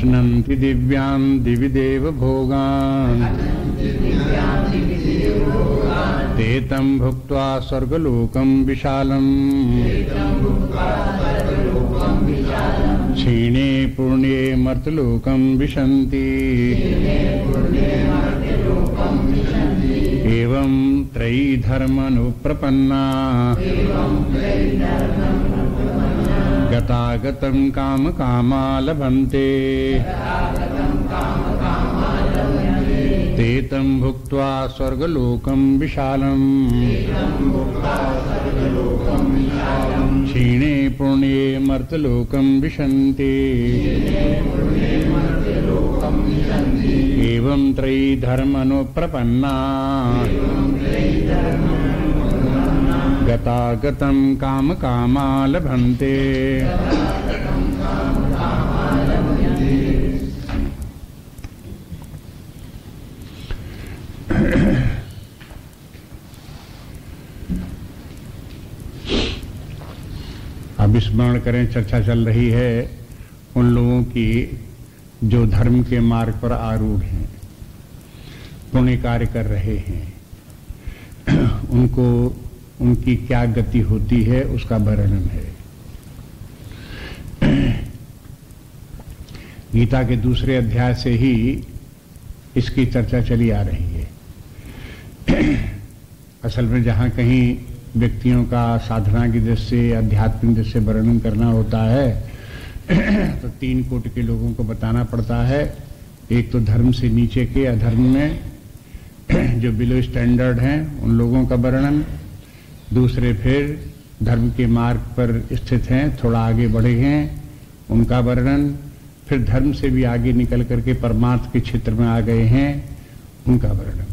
अश्नन्ति दिव्यान् दिवि देव भोगान् ते तं भुक्त्वा स्वर्गलोकं विशालम् क्षीणे पुण्ये मर्त्यलोकं विशन्ति एवं त्रयी धर्मानुप्रपन्ना गतागतं काम कामा लभन्ते ते तं भुक्त्वा स्वर्गलोकं विशालम् क्षीणे पुण्ये मर्त्यलोकं विशन्ति एवं त्रयी धर्मानुप्रपन्ना गतागतं काम कामा लभन्ते। अब स्मरण करें, चर्चा चल रही है उन लोगों की जो धर्म के मार्ग पर आरूढ़ हैं, पुण्य कार्य कर रहे हैं, उनको उनकी क्या गति होती है उसका वर्णन है। गीता के दूसरे अध्याय से ही इसकी चर्चा चली आ रही है। असल में जहां कहीं व्यक्तियों का साधना की दृष्टि से, आध्यात्मिक दृष्टि से वर्णन करना होता है तो तीन कोटि के लोगों को बताना पड़ता है। एक तो धर्म से नीचे के, अधर्म में जो बिलो स्टैंडर्ड हैं उन लोगों का वर्णन, दूसरे फिर धर्म के मार्ग पर स्थित हैं, थोड़ा आगे बढ़े हैं, उनका वर्णन, फिर धर्म से भी आगे निकल करके परमार्थ के क्षेत्र में आ गए हैं, उनका वर्णन।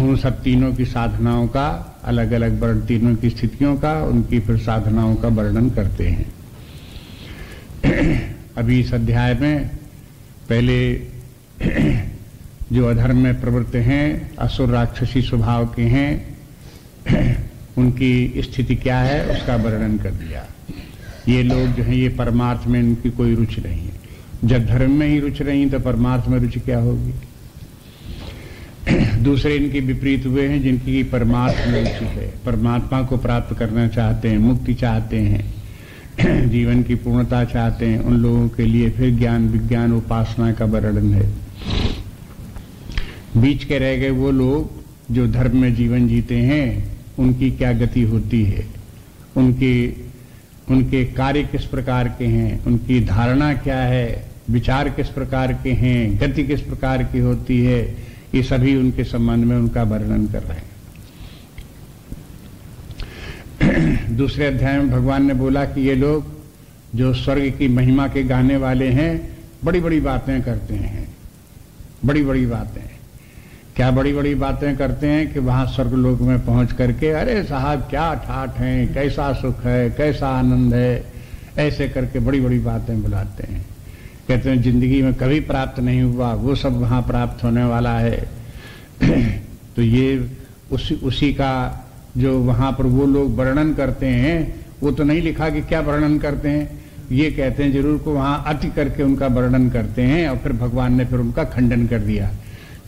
उन सब तीनों की साधनाओं का अलग अलग वर्ण, तीनों की स्थितियों का, उनकी फिर साधनाओं का वर्णन करते हैं। अभी इस अध्याय में पहले जो अधर्म में प्रवृत्त हैं, असुर राक्षसी स्वभाव के हैं, उनकी स्थिति क्या है उसका वर्णन कर दिया। ये लोग जो हैं ये परमार्थ में उनकी कोई रुचि नहीं है। जब धर्म में ही रुचि नहीं तो परमार्थ में रुचि क्या होगी। दूसरे इनके विपरीत हुए हैं जिनकी परमार्थ में रुचि है, परमात्मा को प्राप्त करना चाहते हैं, मुक्ति चाहते हैं, जीवन की पूर्णता चाहते हैं, उन लोगों के लिए फिर ज्ञान विज्ञान उपासना का वर्णन है। बीच के रह गए वो लोग जो धर्म में जीवन जीते हैं, उनकी क्या गति होती है, उनके कार्य किस प्रकार के हैं, उनकी धारणा क्या है, विचार किस प्रकार के हैं, गति किस प्रकार की होती है, ये सभी उनके संबंध में उनका वर्णन कर रहे हैं। दूसरे अध्याय में भगवान ने बोला कि ये लोग जो स्वर्ग की महिमा के गाने वाले हैं, बड़ी बड़ी बातें करते हैं, बड़ी बड़ी बातें। क्या बड़ी बड़ी बातें करते हैं कि वहां स्वर्गलोक में पहुंच करके अरे साहब क्या ठाठ हैं, कैसा सुख है, कैसा आनंद है, ऐसे करके बड़ी बड़ी बातें बुलाते हैं। कहते हैं जिंदगी में कभी प्राप्त नहीं हुआ वो सब वहां प्राप्त होने वाला है। तो ये उसी का जो वहां पर वो लोग वर्णन करते हैं, वो तो नहीं लिखा कि क्या वर्णन करते हैं, ये कहते हैं जरूर को वहां अति करके उनका वर्णन करते हैं। और फिर भगवान ने फिर उनका खंडन कर दिया,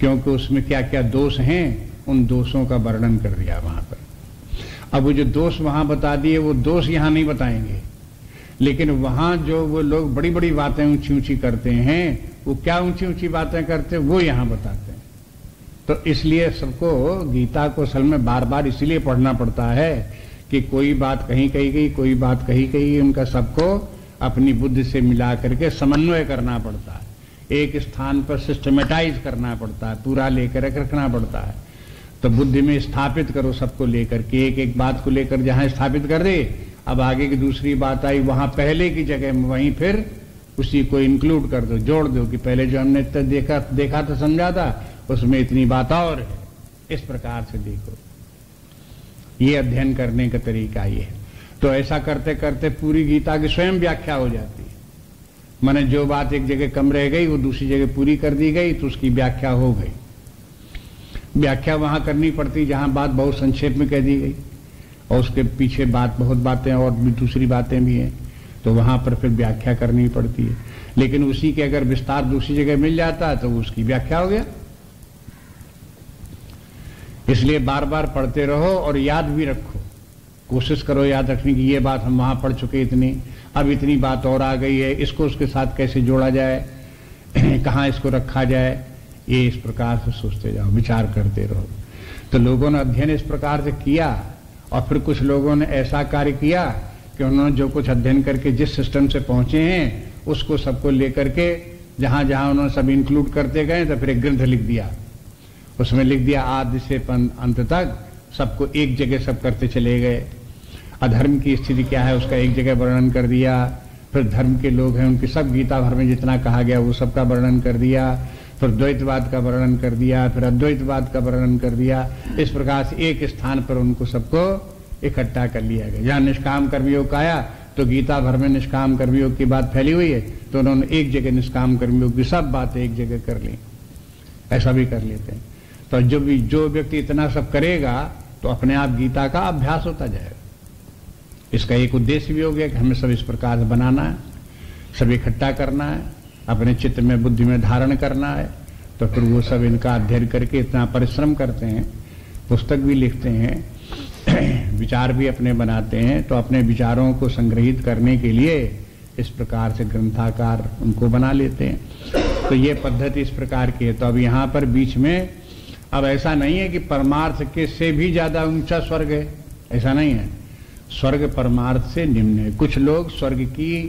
क्योंकि उसमें क्या क्या दोष हैं उन दोषों का वर्णन कर दिया वहां पर। अब वो जो दोष वहां बता दिए वो दोष यहां नहीं बताएंगे, लेकिन वहां जो वो लोग बड़ी बड़ी बातें ऊंची ऊंची करते हैं, वो क्या ऊंची ऊंची बातें करते हैं वो यहां बताते हैं। तो इसलिए सबको गीता को असल में बार बार इसलिए पढ़ना पड़ता है कि कोई बात कहीं कही गई, कोई बात कही गई, उनका सबको अपनी बुद्धि से मिला करके समन्वय करना पड़ता है, एक स्थान पर सिस्टमेटाइज करना पड़ता है, पूरा लेकर रखना पड़ता है। तो बुद्धि में स्थापित करो सबको लेकर के, एक एक बात को लेकर जहां स्थापित कर दे, अब आगे की दूसरी बात आई वहां पहले की जगह में वहीं फिर उसी को इंक्लूड कर दो, जोड़ दो कि पहले जो हमने देखा था समझा था उसमें इतनी बात और है, इस प्रकार से देखो। ये अध्ययन करने का तरीका ये है। तो ऐसा करते करते पूरी गीता की स्वयं व्याख्या हो जाती है। माने जो बात एक जगह कम रह गई वो दूसरी जगह पूरी कर दी गई तो उसकी व्याख्या हो गई। व्याख्या वहां करनी पड़ती जहां बात बहुत संक्षेप में कह दी गई और उसके पीछे बहुत बातें और भी दूसरी बातें भी हैं, तो वहां पर फिर व्याख्या करनी पड़ती है। लेकिन उसी के अगर विस्तार दूसरी जगह मिल जाता है तो उसकी व्याख्या हो गया। इसलिए बार बार पढ़ते रहो और याद भी रखो, कोशिश करो याद रखने की, ये बात हम वहां पढ़ चुके इतनी, अब इतनी बात और आ गई है, इसको उसके साथ कैसे जोड़ा जाए, कहां इसको रखा जाए, ये इस प्रकार से सोचते जाओ, विचार करते रहो। तो लोगों ने अध्ययन इस प्रकार से किया और फिर कुछ लोगों ने ऐसा कार्य किया कि उन्होंने जो कुछ अध्ययन करके जिस सिस्टम से पहुंचे हैं उसको सबको लेकर के जहां जहां उन्होंने सब इंक्लूड करते गए, तो फिर एक ग्रंथ लिख दिया। उसमें लिख दिया आदि से अंत तक सबको एक जगह सब करते चले गए। अधर्म की स्थिति क्या है उसका एक जगह वर्णन कर दिया, फिर धर्म के लोग हैं उनकी सब गीता भर में जितना कहा गया वो सबका वर्णन कर दिया, फिर द्वैतवाद का वर्णन कर दिया, फिर अद्वैतवाद का वर्णन कर दिया। इस प्रकार से एक स्थान पर उनको सबको इकट्ठा कर लिया गया। जहां निष्काम कर्मयोग का आया तो गीता भर में निष्काम कर्मयोग की बात फैली हुई है, तो उन्होंने एक जगह निष्काम कर्मयोग की सब बातें एक जगह कर ली। ऐसा भी कर लेते हैं। तो जो व्यक्ति इतना सब करेगा तो अपने आप गीता का अभ्यास होता जाएगा। इसका एक उद्देश्य भी हो गया कि हमें सब इस प्रकार से बनाना है, सब इकट्ठा करना है, अपने चित्त में बुद्धि में धारण करना है। तो फिर वो सब इनका अध्ययन करके इतना परिश्रम करते हैं, पुस्तक भी लिखते हैं, विचार भी अपने बनाते हैं। तो अपने विचारों को संग्रहित करने के लिए इस प्रकार से ग्रंथाकार उनको बना लेते हैं। तो ये पद्धति इस प्रकार की है। तो अब यहाँ पर बीच में अब ऐसा नहीं है कि परमार्थ के से भी ज्यादा ऊंचा स्वर्ग है, ऐसा नहीं है। स्वर्ग परमार्थ से निम्न है। कुछ लोग स्वर्ग की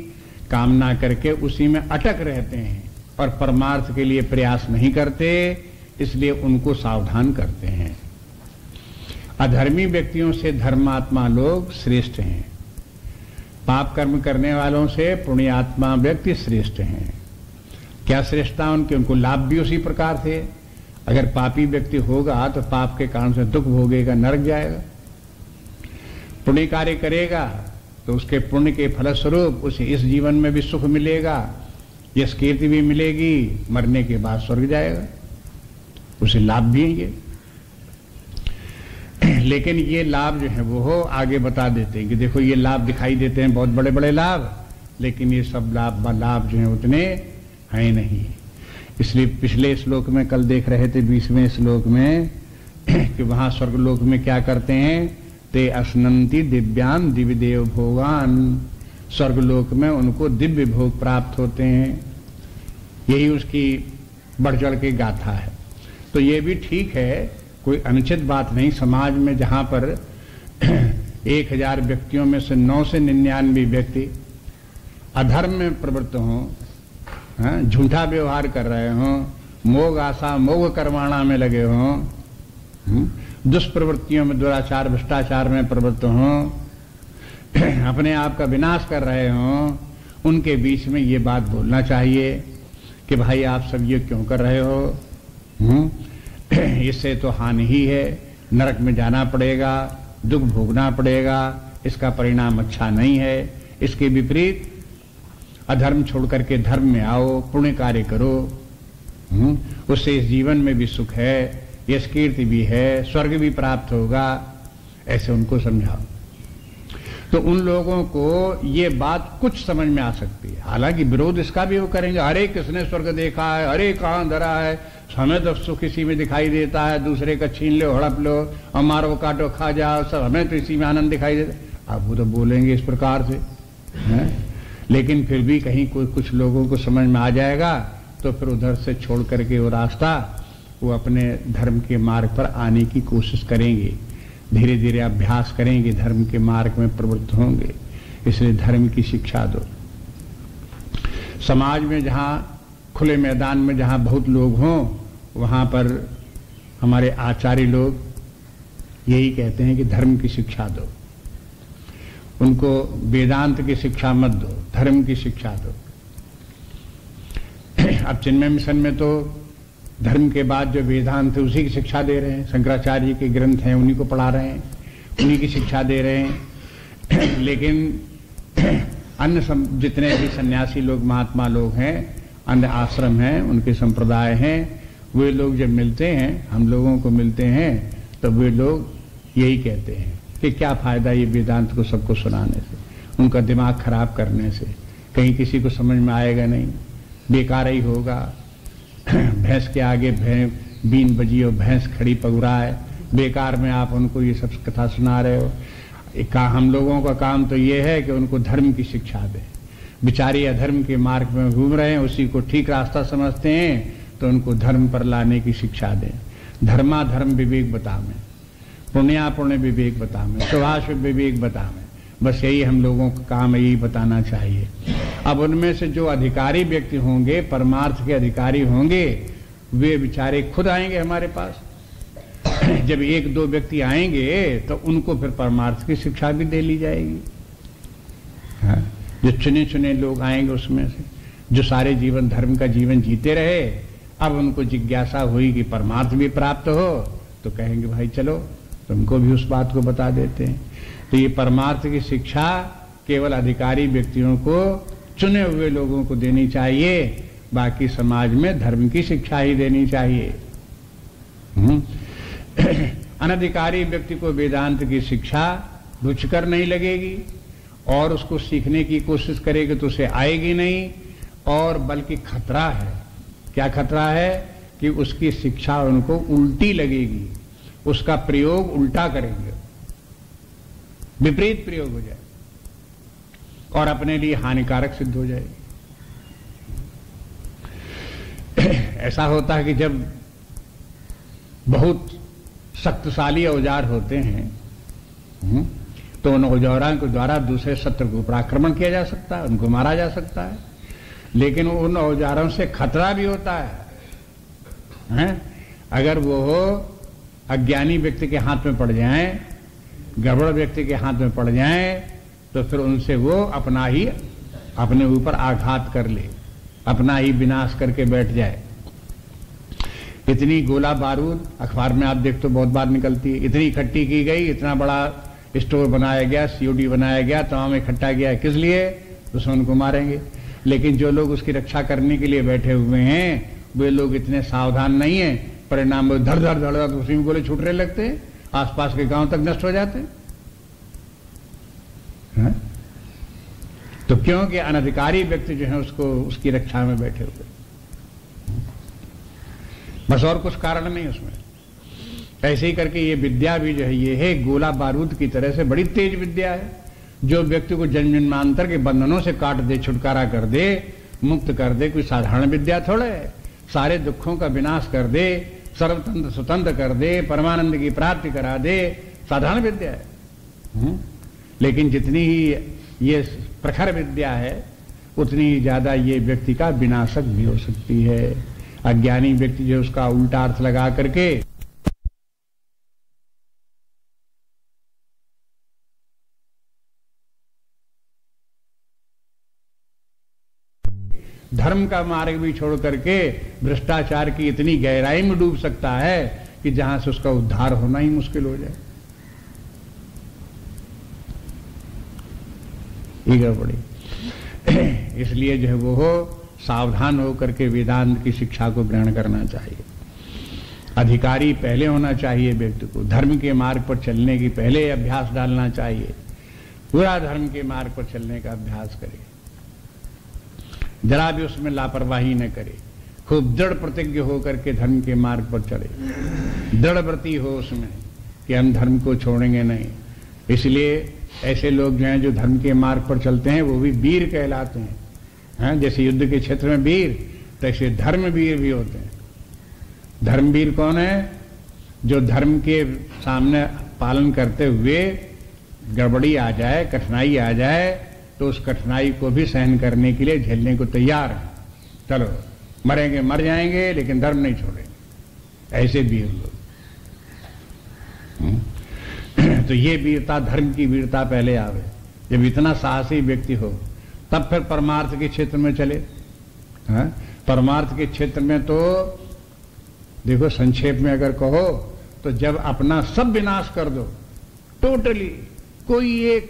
कामना करके उसी में अटक रहते हैं और परमार्थ के लिए प्रयास नहीं करते, इसलिए उनको सावधान करते हैं। अधर्मी व्यक्तियों से धर्मात्मा लोग श्रेष्ठ हैं, पाप कर्म करने वालों से पुण्यात्मा व्यक्ति श्रेष्ठ हैं। क्या श्रेष्ठता उनकी? उनको लाभ भी उसी प्रकार से। अगर पापी व्यक्ति होगा तो पाप के कारण से दुख भोगेगा, नरक जाएगा। पुण्य कार्य करेगा तो उसके पुण्य के फलस्वरूप उसे इस जीवन में भी सुख मिलेगा, यश कीर्ति भी मिलेगी, मरने के बाद स्वर्ग जाएगा, उसे लाभ भी है ये। लेकिन ये लाभ जो है वो आगे बता देते हैं कि देखो ये लाभ दिखाई देते हैं, बहुत बड़े बड़े लाभ, लेकिन ये सब लाभ जो है उतने हैं नहीं। इसलिए पिछले श्लोक में कल देख रहे थे 20वें श्लोक में कि वहां स्वर्गलोक में क्या करते हैं, ते असनंति दिव्यान दिव्य देव भोगान। स्वर्गलोक में उनको दिव्य भोग प्राप्त होते हैं। यही उसकी बढ़ चढ़ के गाथा है। तो ये भी ठीक है, कोई अनुचित बात नहीं। समाज में जहां पर 1000 व्यक्तियों में से 9 से 99 व्यक्ति अधर्म में प्रवृत्त हों, झूठा व्यवहार कर रहे हों, मोग आशा मोग कर्माणा में लगे हों, दुष्प्रवृत्तियों में दुराचार भ्रष्टाचार में प्रवृत्त हों, अपने आप का विनाश कर रहे हों, उनके बीच में ये बात बोलना चाहिए कि भाई आप सब ये क्यों कर रहे हो, इससे तो हानि ही है, नरक में जाना पड़ेगा, दुख भोगना पड़ेगा, इसका परिणाम अच्छा नहीं है। इसके विपरीत अधर्म छोड़ करके धर्म में आओ, पुण्य कार्य करो, उससे इस जीवन में भी सुख है, यश कीर्ति भी है, स्वर्ग भी प्राप्त होगा। ऐसे उनको समझाओ। तो उन लोगों को ये बात कुछ समझ में आ सकती है। हालांकि विरोध इसका भी वो करेंगे, अरे किसने स्वर्ग देखा है, अरे कहां धरा है, हमें तो सुख इसी में दिखाई देता है, दूसरे का छीन लो, हड़प लो और मारो काटो खा जाओ, सब हमें तो इसी में आनंद दिखाई देता। अब वो तो बोलेंगे इस प्रकार से है? लेकिन फिर भी कहीं कुछ लोगों को समझ में आ जाएगा तो फिर उधर से छोड़ करके वो रास्ता वो अपने धर्म के मार्ग पर आने की कोशिश करेंगे, धीरे धीरे अभ्यास करेंगे, धर्म के मार्ग में प्रवृत्त होंगे। इसलिए धर्म की शिक्षा दो। समाज में जहां खुले मैदान में जहां बहुत लोग हों वहां पर हमारे आचार्य लोग यही कहते हैं कि धर्म की शिक्षा दो, उनको वेदांत की शिक्षा मत दो, धर्म की शिक्षा दो। अब चिन्मय मिशन में तो धर्म के बाद जो वेदांत है उसी की शिक्षा दे रहे हैं, शंकराचार्य के ग्रंथ हैं उन्हीं को पढ़ा रहे हैं, उन्हीं की शिक्षा दे रहे हैं। लेकिन अन्य जितने भी सन्यासी लोग महात्मा लोग हैं, अन्य आश्रम हैं, उनके संप्रदाय हैं, वे लोग जब मिलते हैं, हम लोगों को मिलते हैं, तो वे लोग यही कहते हैं कि क्या फायदा ये वेदांत को सबको सुनाने से, उनका दिमाग खराब करने से, कहीं किसी को समझ में आएगा नहीं। बेकार ही होगा। भैंस के आगे बीन बजी और भैंस खड़ी पगुरा है, बेकार में आप उनको ये सब कथा सुना रहे हो। हम लोगों का काम तो ये है कि उनको धर्म की शिक्षा दें। बेचारे अधर्म के मार्ग में घूम रहे हैं, उसी को ठीक रास्ता समझते हैं, तो उनको धर्म पर लाने की शिक्षा दें। धर्मा धर्म विवेक बतावें, पुण्या पुण्य विवेक बतावें, सुभाष विवेक बतावें। बस यही हम लोगों का काम है, यही बताना चाहिए। अब उनमें से जो अधिकारी व्यक्ति होंगे, परमार्थ के अधिकारी होंगे, वे बेचारे खुद आएंगे हमारे पास। जब एक दो व्यक्ति आएंगे तो उनको फिर परमार्थ की शिक्षा भी दे ली जाएगी। हाँ, जो चुने चुने लोग आएंगे उसमें से, जो सारे जीवन धर्म का जीवन जीते रहे, अब उनको जिज्ञासा हुई कि परमार्थ भी प्राप्त हो, तो कहेंगे भाई चलो तुमको भी उस बात को बता देते हैं। तो ये परमार्थ की शिक्षा केवल अधिकारी व्यक्तियों को, चुने हुए लोगों को देनी चाहिए, बाकी समाज में धर्म की शिक्षा ही देनी चाहिए। अनधिकारी व्यक्ति को वेदांत की शिक्षा रुचिकर नहीं लगेगी और उसको सीखने की कोशिश करेगी तो उसे आएगी नहीं, और बल्कि खतरा है। क्या खतरा है? कि उसकी शिक्षा उनको उल्टी लगेगी, उसका प्रयोग उल्टा करेंगे, विपरीत प्रयोग हो जाए और अपने लिए हानिकारक सिद्ध हो जाएगी। ऐसा होता है कि जब बहुत शक्तिशाली औजार होते हैं तो उन औजारों के द्वारा दूसरे शत्रु के ऊपर आक्रमण किया जा सकता है, उनको मारा जा सकता है। लेकिन उन औजारों से खतरा भी होता है। अगर वो अज्ञानी व्यक्ति के हाथ में पड़ जाएं, गड़बड़ व्यक्ति के हाथ में पड़ जाएं, तो फिर उनसे वो अपने ऊपर आघात कर ले, अपना ही विनाश करके बैठ जाए। इतनी गोला बारूद अखबार में आप देख तो बहुत बार निकलती है, इतनी इकट्ठी की गई, इतना बड़ा स्टोर बनाया गया, सीओडी बनाया गया, तमाम इकट्ठा किया, किस लिए? दुश्मन को मारेंगे। लेकिन जो लोग उसकी रक्षा करने के लिए बैठे हुए हैं, वे लोग इतने सावधान नहीं है, परिणाम में धड़ धड़ धड़ तो उसी में गोले छूटने लगते हैं, आसपास के गांव तक नष्ट हो जाते हैं। तो क्योंकि अनधिकारी व्यक्ति जो है उसको उसकी रक्षा में बैठे हुए, बस और कुछ कारण नहीं उसमें। ऐसे ही करके ये विद्या भी जो है, ये है गोला बारूद की तरह से बड़ी तेज विद्या है, जो व्यक्ति को जन्म जन्मांतर के बंधनों से काट दे, छुटकारा कर दे, मुक्त कर दे। कोई साधारण विद्या थोड़े है। सारे दुखों का विनाश कर दे, सर्वतंत्र स्वतंत्र कर दे, परमानंद की प्राप्ति करा दे, साधारण विद्या है। लेकिन जितनी ही ये प्रखर विद्या है, उतनी ही ज्यादा ये व्यक्ति का विनाशक भी हो सकती है। अज्ञानी व्यक्ति जो उसका उल्टा अर्थ लगा करके धर्म का मार्ग भी छोड़ करके भ्रष्टाचार की इतनी गहराई में डूब सकता है कि जहां से उसका उद्धार होना ही मुश्किल हो जाए। ये गड़बड़ी। इसलिए जो है वो सावधान होकर के वेदांत की शिक्षा को ग्रहण करना चाहिए। अधिकारी पहले होना चाहिए व्यक्ति को, धर्म के मार्ग पर चलने की पहले अभ्यास डालना चाहिए, पूरा धर्म के मार्ग पर चलने का अभ्यास करे, जरा भी उसमें लापरवाही न करे, खूब दृढ़ प्रतिज्ञ होकर के धर्म के मार्ग पर चले, दृढ़ व्रती हो उसमें कि हम धर्म को छोड़ेंगे नहीं। इसलिए ऐसे लोग जो हैं जो धर्म के मार्ग पर चलते हैं वो भी वीर कहलाते हैं। जैसे युद्ध के क्षेत्र में वीर, तैसे धर्मवीर भी होते हैं। धर्मवीर कौन है? जो धर्म के सामने पालन करते हुए गड़बड़ी आ जाए, कठिनाई आ जाए, तो उस कठिनाई को भी सहन करने के लिए झेलने को तैयार है। चलो मरेंगे मर जाएंगे लेकिन धर्म नहीं छोड़ेंगे, ऐसे वीर लोग। तो ये वीरता, धर्म की वीरता पहले आवे। जब इतना साहसी व्यक्ति हो तब फिर परमार्थ के क्षेत्र में चले। परमार्थ के क्षेत्र में तो देखो, संक्षेप में अगर कहो तो जब अपना सब विनाश कर दो टोटली, कोई एक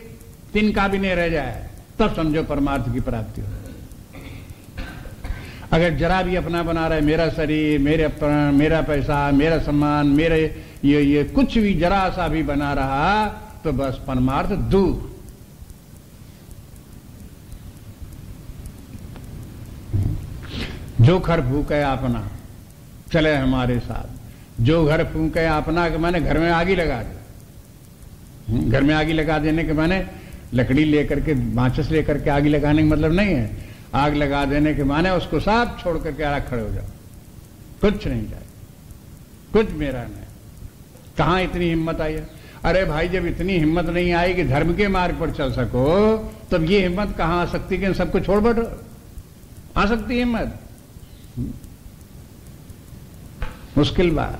तिनका भी नहीं रह जाए, तब समझो परमार्थ की प्राप्ति हो। अगर जरा भी अपना बना रहे, मेरा शरीर, मेरा पैसा, मेरा सम्मान, मेरे ये कुछ भी जरा सा भी बना रहा तो बस परमार्थ दूर। जो घर फूके अपना चले हमारे साथ। जो घर फूके अपना के माने घर में आग ही लगा दे। घर में आग लगा देने के माने लकड़ी लेकर के माचिस लेकर के आग लगाने का मतलब नहीं है। आग लगा देने के माने उसको साफ छोड़ करके अलग खड़े हो जाओ, कुछ नहीं जाए, कुछ मेरा नहीं। कहां इतनी हिम्मत आई है? अरे भाई, जब इतनी हिम्मत नहीं आई कि धर्म के मार्ग पर चल सको, तब ये हिम्मत कहां आ सकती कि सबको छोड़ बैठो? आ सकती हिम्मत? मुश्किल बात।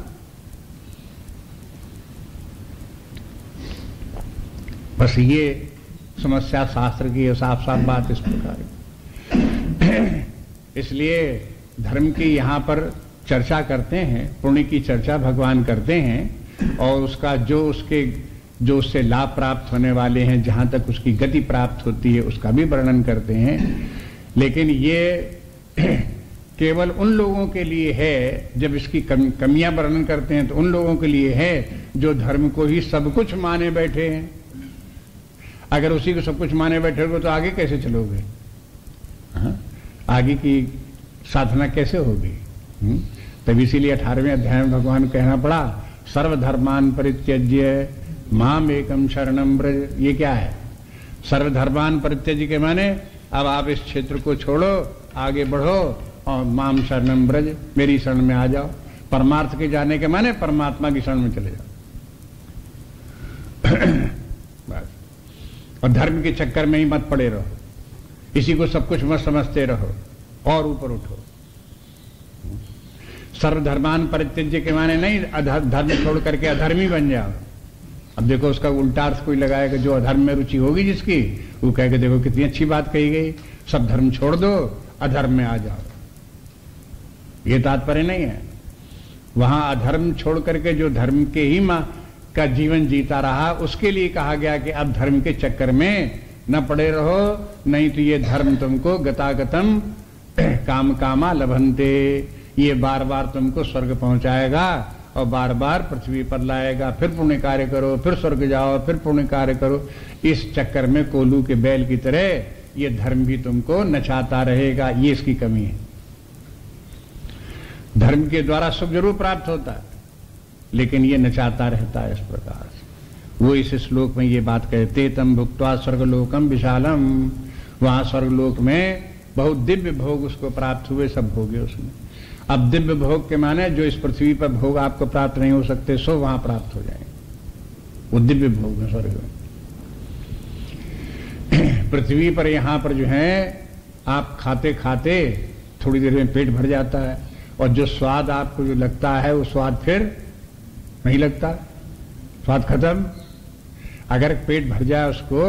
बस ये समस्या शास्त्र की साफ साफ बात इस प्रकार है। इसलिए धर्म की यहां पर चर्चा करते हैं, पुण्य की चर्चा भगवान करते हैं, और उसका जो उससे लाभ प्राप्त होने वाले हैं, जहां तक उसकी गति प्राप्त होती है, उसका भी वर्णन करते हैं। लेकिन ये केवल उन लोगों के लिए है, जब इसकी कमियां वर्णन करते हैं तो उन लोगों के लिए है जो धर्म को ही सब कुछ माने बैठे हैं। अगर उसी को सब कुछ माने बैठे हो तो आगे कैसे चलोगे? आगे की साधना कैसे होगी? तब इसीलिए 18वें अध्याय में भगवान कहना पड़ा, सर्वधर्मान परित्यज्य माम एकम शरणम ब्रज। ये क्या है? सर्वधर्मान परित्यज्य के माने अब आप इस क्षेत्र को छोड़ो, आगे बढ़ो और माम शरणम ब्रज, मेरी शरण में आ जाओ। परमार्थ के जाने के माने परमात्मा की शरण में चले जाओ। बस। और धर्म के चक्कर में ही मत पड़े रहो, इसी को सब कुछ मत समझते रहो और ऊपर उठो। सर्वधर्मान परित्यज्य के माने नहीं धर्म छोड़ करके अधर्मी बन जाओ। अब देखो उसका उल्टा अर्थ कोई लगाएगा, जो अधर्म में रुचि होगी जिसकी, वो कहेगा देखो कितनी अच्छी बात कही गई, सब धर्म छोड़ दो, अधर्म में आ जाओ। ये तात्पर्य नहीं है। वहां अधर्म छोड़ करके जो धर्म के ही का जीवन जीता रहा, उसके लिए कहा गया कि अब धर्म के चक्कर में न पड़े रहो, नहीं तो ये धर्म तुमको गतागतम काम कामा लभंते, ये बार बार तुमको स्वर्ग पहुंचाएगा और बार बार पृथ्वी पर लाएगा। फिर पुण्य कार्य करो, फिर स्वर्ग जाओ, फिर पुण्य कार्य करो। इस चक्कर में कोल्हू के बैल की तरह ये धर्म भी तुमको नचाता रहेगा। ये इसकी कमी है। धर्म के द्वारा सुख जरूर प्राप्त होता है, लेकिन ये नचाता रहता है इस प्रकार से। वो इस श्लोक में ये बात कहते, तम भुक्त्वा स्वर्गलोकम विशालम। वहां स्वर्गलोक में बहुत दिव्य भोग उसको प्राप्त हुए, सब भोगे उसने। अब दिव्य भोग के माने जो इस पृथ्वी पर भोग आपको प्राप्त नहीं हो सकते, सो वहां प्राप्त हो जाएंगे। वो दिव्य भोग है स्वर्ग में। पृथ्वी पर यहां पर जो है आप खाते खाते थोड़ी देर में पेट भर जाता है, और जो स्वाद आपको जो लगता है वो स्वाद फिर नहीं लगता, स्वाद खत्म। अगर पेट भर जाए उसको,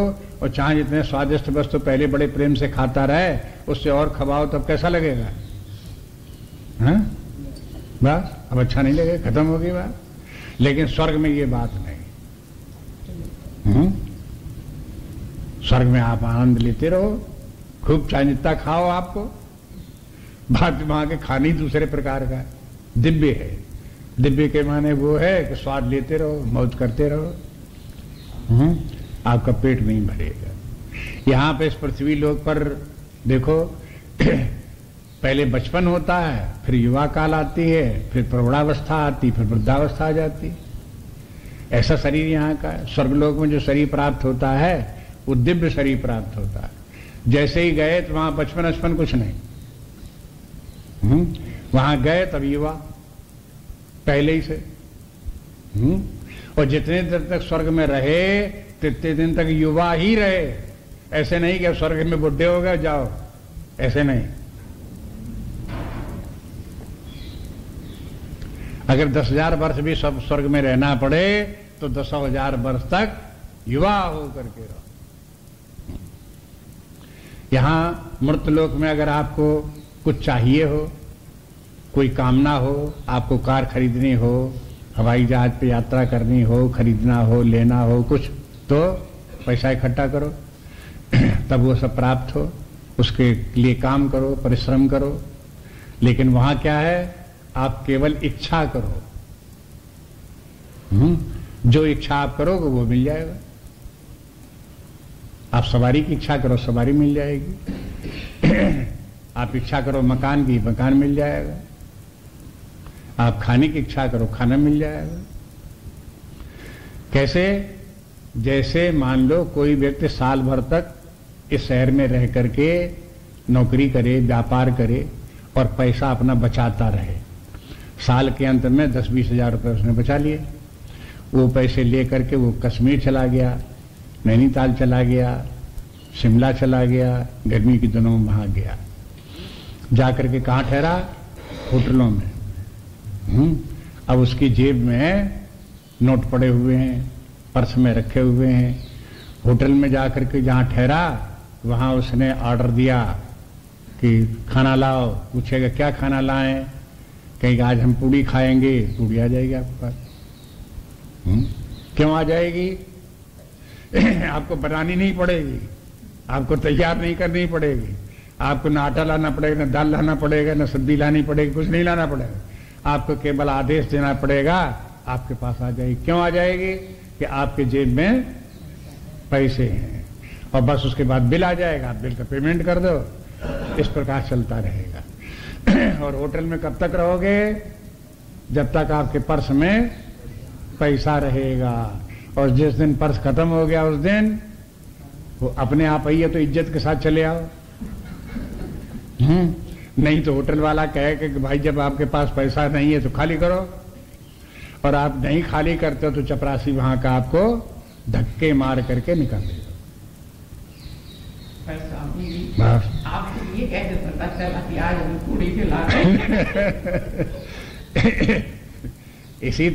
और चाहे जितने स्वादिष्ट वस्तु पहले बड़े प्रेम से खाता रहे, उससे और खवाओ तब कैसा लगेगा? हाँ? बस अब अच्छा नहीं लगेगा, खत्म हो गई बात। लेकिन स्वर्ग में ये बात नहीं। स्वर्ग में आप आनंद लेते रहो, खूब चाहे जितना खाओ आपको, बात वहां के खाने ही दूसरे प्रकार का है, दिव्य है। दिव्य के माने वो है कि स्वाद लेते रहो, मौज करते रहो, आपका पेट नहीं भरेगा। यहां पे इस पृथ्वी लोक पर देखो, पहले बचपन होता है, फिर युवा काल आती है, फिर प्रौढ़ावस्था आती, फिर वृद्धावस्था आ जाती। ऐसा शरीर यहाँ का है। स्वर्गलोक में जो शरीर प्राप्त होता है वो दिव्य शरीर प्राप्त होता है। जैसे ही गए तो वहां बचपन कुछ नहीं, वहां गए तब युवा पहले ही से। और जितने देर तक स्वर्ग में रहे तितने दिन तक युवा ही रहे। ऐसे नहीं कि अब स्वर्ग में बुढ़े हो गए जाओ, ऐसे नहीं। अगर 10,000 वर्ष भी सब स्वर्ग में रहना पड़े तो 10,000 वर्ष तक युवा होकर के रहो। यहां मृतलोक में अगर आपको कुछ चाहिए हो, कोई कामना हो, आपको कार खरीदनी हो, हवाई जहाज पे यात्रा करनी हो, खरीदना हो, लेना हो कुछ, तो पैसा इकट्ठा करो, तब वो सब प्राप्त हो। उसके लिए काम करो, परिश्रम करो। लेकिन वहां क्या है, आप केवल इच्छा करो, जो इच्छा आप करोगे वो मिल जाएगा। आप सवारी की इच्छा करो, सवारी मिल जाएगी। आप इच्छा करो मकान की, मकान मिल जाएगा। आप खाने की इच्छा करो, खाना मिल जाएगा। कैसे? जैसे मान लो कोई व्यक्ति साल भर तक इस शहर में रह करके नौकरी करे, व्यापार करे और पैसा अपना बचाता रहे। साल के अंत में 10-20 हजार रुपये उसने बचा लिए। वो पैसे ले करके वो कश्मीर चला गया, नैनीताल चला गया, शिमला चला गया, गर्मी के दिनों में वहां गया। जाकर के कहाँ ठहरा? होटलों में। अब उसकी जेब में नोट पड़े हुए हैं, पर्स में रखे हुए हैं। होटल में जाकर के जहाँ ठहरा वहाँ उसने ऑर्डर दिया कि खाना लाओ। पूछेगा क्या खाना लाएं? कहेगा आज हम पूड़ी खाएंगे। पूड़ी आ जाएगी आपके पास। क्यों आ जाएगी? आपको बनानी नहीं पड़ेगी, आपको तैयार नहीं करनी पड़ेगी, आपको ना आटा लाना पड़ेगा, ना दाल लाना पड़ेगा, ना सब्जी लानी पड़ेगी, कुछ नहीं लाना पड़ेगा। आपको केवल आदेश देना पड़ेगा, आपके पास आ जाएगी। क्यों आ जाएगी? कि आपके जेब में पैसे हैं। और बस उसके बाद बिल आ जाएगा, आप बिल का पेमेंट कर दो। इस प्रकार चलता रहेगा। और होटल में कब तक रहोगे? जब तक आपके पर्स में पैसा रहेगा। और जिस दिन पर्स खत्म हो गया उस दिन वो अपने आप आइए तो इज्जत के साथ चले आओ। नहीं तो होटल वाला कहे कि भाई जब आपके पास पैसा नहीं है तो खाली करो। और आप नहीं खाली करते हो तो चपरासी वहां का आपको धक्के मार करके निकाल देगा। आपको ये कैसे पता चला कि आज हम पूरी खिला रहे? इसी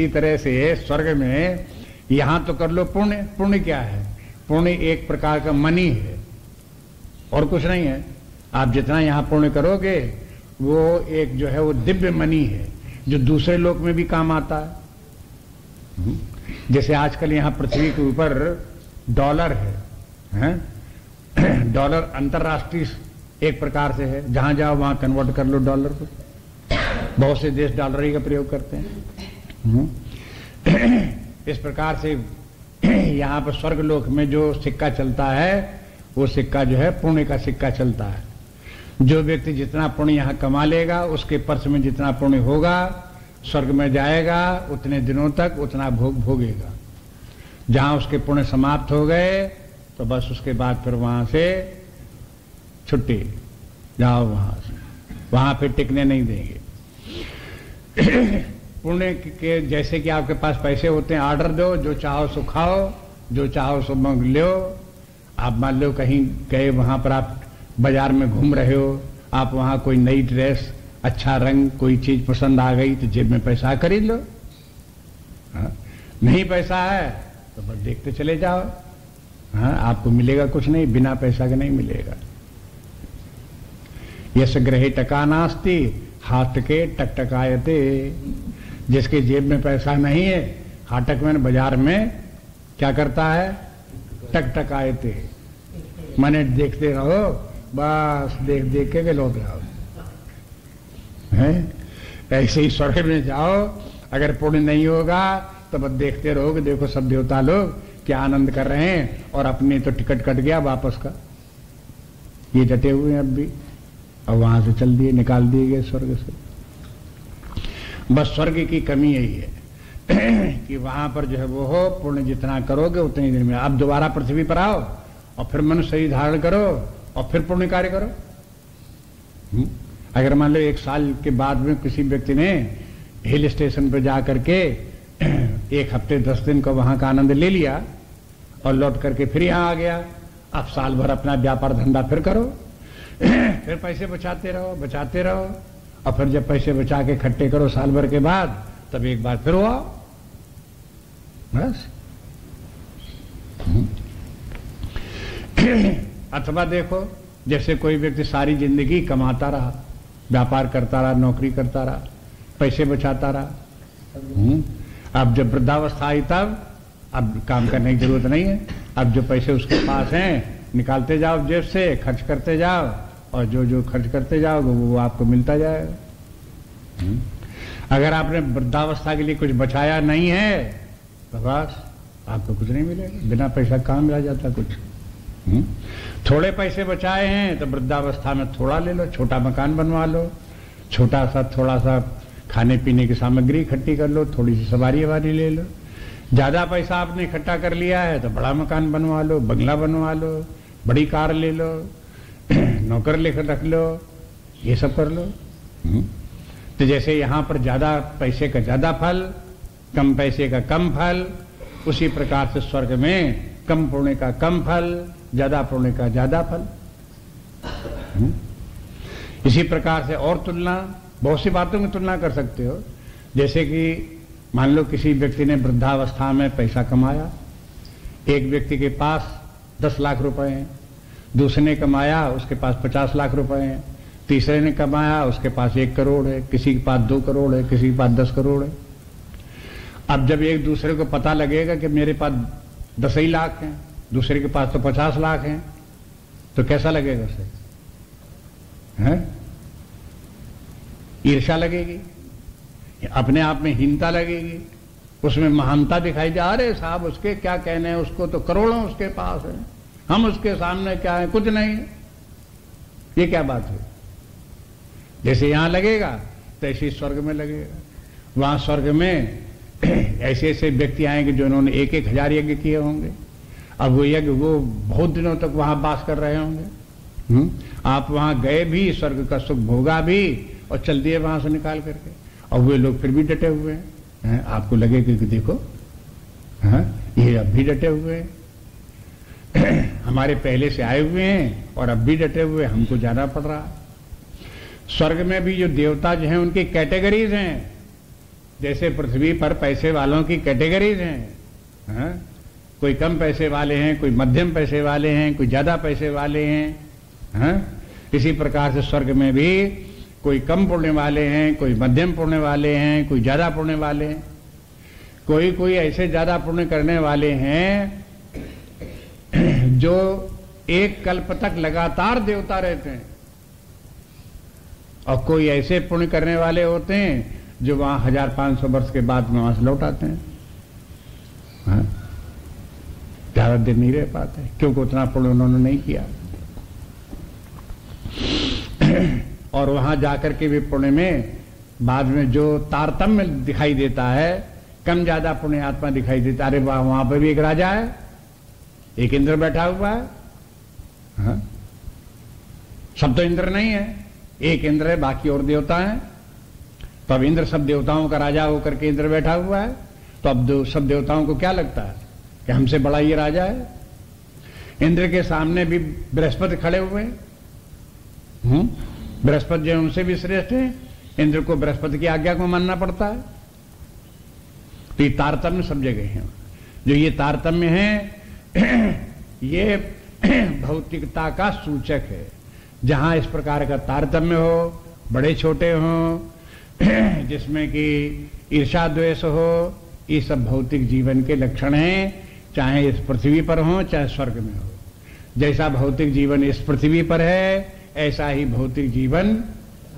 तरह से स्वर्ग में यहां तो कर लो पुण्य। पुण्य क्या है? पुण्य एक प्रकार का मनी है और कुछ नहीं है। आप जितना यहां पुण्य करोगे वो एक जो है वो दिव्य मनी है जो दूसरे लोक में भी काम आता है। जैसे आजकल यहां पृथ्वी के ऊपर डॉलर है? डॉलर अंतरराष्ट्रीय एक प्रकार से है, जहां जाओ वहां कन्वर्ट कर लो डॉलर को। बहुत से देश डॉलर ही का प्रयोग करते हैं। इस प्रकार से यहां पर स्वर्ग लोक में जो सिक्का चलता है वो सिक्का जो है पुण्य का सिक्का चलता है। जो व्यक्ति जितना पुण्य यहां कमा लेगा उसके पर्स में जितना पुण्य होगा स्वर्ग में जाएगा, उतने दिनों तक उतना भोग भोगेगा। जहां उसके पुण्य समाप्त हो गए तो बस उसके बाद फिर वहां से छुट्टी, जाओ वहां से, वहां फिर टिकने नहीं देंगे। पुण्य के जैसे कि आपके पास पैसे होते हैं, ऑर्डर दो, जो चाहो सो खाओ, जो चाहो सो मांग लो। आप मान लो कहीं गए, वहां पर आप बाजार में घूम रहे हो, आप वहां कोई नई ड्रेस, अच्छा रंग, कोई चीज पसंद आ गई तो जेब में पैसा खरीद लो। नहीं पैसा है तो बस देखते चले जाओ। आपको मिलेगा कुछ नहीं, बिना पैसा के नहीं मिलेगा। यस ग्रहे टका नास्ती हाथ के टकटकायते। जिसके जेब में पैसा नहीं है, हाटक में बाजार में क्या करता है? टकटकायते, माने देखते रहो, बस देख देख के लौट जाओ। ऐसे ही स्वर्ग में जाओ, अगर पुण्य नहीं होगा तो बस देखते रहोगे, देखो सब देवता लोग क्या आनंद कर रहे हैं और अपने तो टिकट कट गया वापस का, ये डटे हुए हैं अब भी, और वहां से चल दिए, निकाल दिए गए स्वर्ग से। बस स्वर्ग की कमी यही है कि वहां पर जो है वो हो, पुण्य जितना करोगे उतने दिन में अब दोबारा पृथ्वी पर आओ और फिर मनुष्य शरीर धारण करो और फिर पुण्य कार्य करो। अगर मान लो 1 साल के बाद में किसी व्यक्ति ने हिल स्टेशन पर जा करके 1 हफ्ते 10 दिन का वहां का आनंद ले लिया और लौट करके फिर यहां आ गया, अब साल भर अपना व्यापार धंधा फिर करो, फिर पैसे बचाते रहो, और फिर जब पैसे बचा के इकट्ठे करो साल भर के बाद, तब एक बार फिर आओ। बस। अथवा देखो, जैसे कोई व्यक्ति सारी जिंदगी कमाता रहा, व्यापार करता रहा, नौकरी करता रहा, पैसे बचाता रहा, अब जब वृद्धावस्था आई तब अब काम करने की जरूरत नहीं है। अब जो पैसे उसके पास हैं निकालते जाओ जेब से, खर्च करते जाओ, और जो जो खर्च करते जाओगे वो आपको मिलता जाएगा। अगर आपने वृद्धावस्था के लिए कुछ बचाया नहीं है तो बस आपको कुछ नहीं मिलेगा। बिना पैसा कहाँ मिला जाता कुछ। थोड़े पैसे बचाए हैं तो वृद्धावस्था में थोड़ा ले लो, छोटा मकान बनवा लो, छोटा सा थोड़ा सा खाने पीने की सामग्री इकट्ठी कर लो, थोड़ी सी सवारी वारी ले लो। ज्यादा पैसा आपने इकट्ठा कर लिया है तो बड़ा मकान बनवा लो, बंगला बनवा लो, बड़ी कार ले लो, नौकर लेकर रख लो, ये सब कर लो। तो जैसे यहां पर ज्यादा पैसे का ज्यादा फल, कम पैसे का कम फल, उसी प्रकार से स्वर्ग में कम पुण्य का कम फल, ज्यादा पुण्य का ज्यादा फल। इसी प्रकार से और तुलना, बहुत सी बातों की तुलना कर सकते हो। जैसे कि मान लो किसी व्यक्ति ने वृद्धावस्था में पैसा कमाया, एक व्यक्ति के पास 10 लाख रुपए हैं, दूसरे ने कमाया उसके पास 50 लाख रुपए हैं, तीसरे ने कमाया उसके पास 1 करोड़ है, किसी के पास 2 करोड़ है, किसी के पास 10 करोड़ है। अब जब एक दूसरे को पता लगेगा कि मेरे पास 10 ही लाख हैं, दूसरे के पास तो 50 लाख हैं, तो कैसा लगेगा उसे? ईर्ष्या लगेगी, अपने आप में हीनता लगेगी, उसमें महानता दिखाई दे। अरे साहब उसके क्या कहने हैं, उसको तो करोड़ों उसके पास है, हम उसके सामने क्या है, कुछ नहीं है। ये क्या बात है? जैसे यहां लगेगा तो ऐसे स्वर्ग में लगेगा। वहां स्वर्ग में ऐसे ऐसे व्यक्ति आएंगे जो उन्होंने 1-1 हजार यज्ञ किए होंगे। अब वो यज्ञ वो बहुत दिनों तक वहां वास कर रहे होंगे। आप वहां गए भी, स्वर्ग का सुख भोगा भी और चल दिए वहां से निकाल करके, और वे लोग फिर भी डटे हुए हैं। आपको लगेगा कि देखो ये अब भी डटे हुए हैं, हमारे पहले से आए हुए हैं और अब भी डटे हुए, हमको जाना पड़ रहा। स्वर्ग में भी जो देवता जो हैं उनकी कैटेगरीज हैं, जैसे पृथ्वी पर पैसे वालों की कैटेगरीज हैं। कोई कम पैसे वाले हैं, कोई मध्यम पैसे वाले हैं, कोई ज्यादा पैसे वाले हैं। इसी प्रकार से स्वर्ग में भी कोई कम पुण्य वाले हैं, कोई मध्यम पुण्य वाले हैं, कोई ज्यादा पुण्य वाले हैं। कोई ऐसे ज्यादा पुण्य करने वाले हैं जो एक कल्प तक लगातार देवता रहते हैं, और कोई ऐसे पुण्य करने वाले होते हैं जो वहां 1500 वर्ष के बाद में वहां से लौट आते हैं। ज्यादा दिन नहीं रह पाते क्योंकि उतना पुण्य उन्होंने नहीं किया। और वहां जाकर के भी पुण्य में बाद में जो तारतम्य दिखाई देता है, कम ज्यादा पुण्य आत्मा दिखाई देता है। अरे वाह, वहां पर भी एक राजा है, एक इंद्र बैठा हुआ है। सब तो इंद्र नहीं है, एक इंद्र है, बाकी और देवता हैं। तो अब इंद्र सब देवताओं का राजा होकर के इंद्र बैठा हुआ है, तो अब सब देवताओं को क्या लगता है कि हमसे बड़ा ये राजा है। इंद्र के सामने भी बृहस्पति खड़े हुए हैं। बृहस्पति जो उनसे भी श्रेष्ठ है, इंद्र को बृहस्पति की आज्ञा को मानना पड़ता है। तो ये तारतम्य सब जगह है। जो ये तारतम्य है ये भौतिकता का सूचक है। जहां इस प्रकार का तारतम्य हो, बड़े छोटे हो, जिसमें कि ईर्ष्या द्वेष हो, ये सब भौतिक जीवन के लक्षण हैं, चाहे इस पृथ्वी पर हो चाहे स्वर्ग में हो। जैसा भौतिक जीवन इस पृथ्वी पर है, ऐसा ही भौतिक जीवन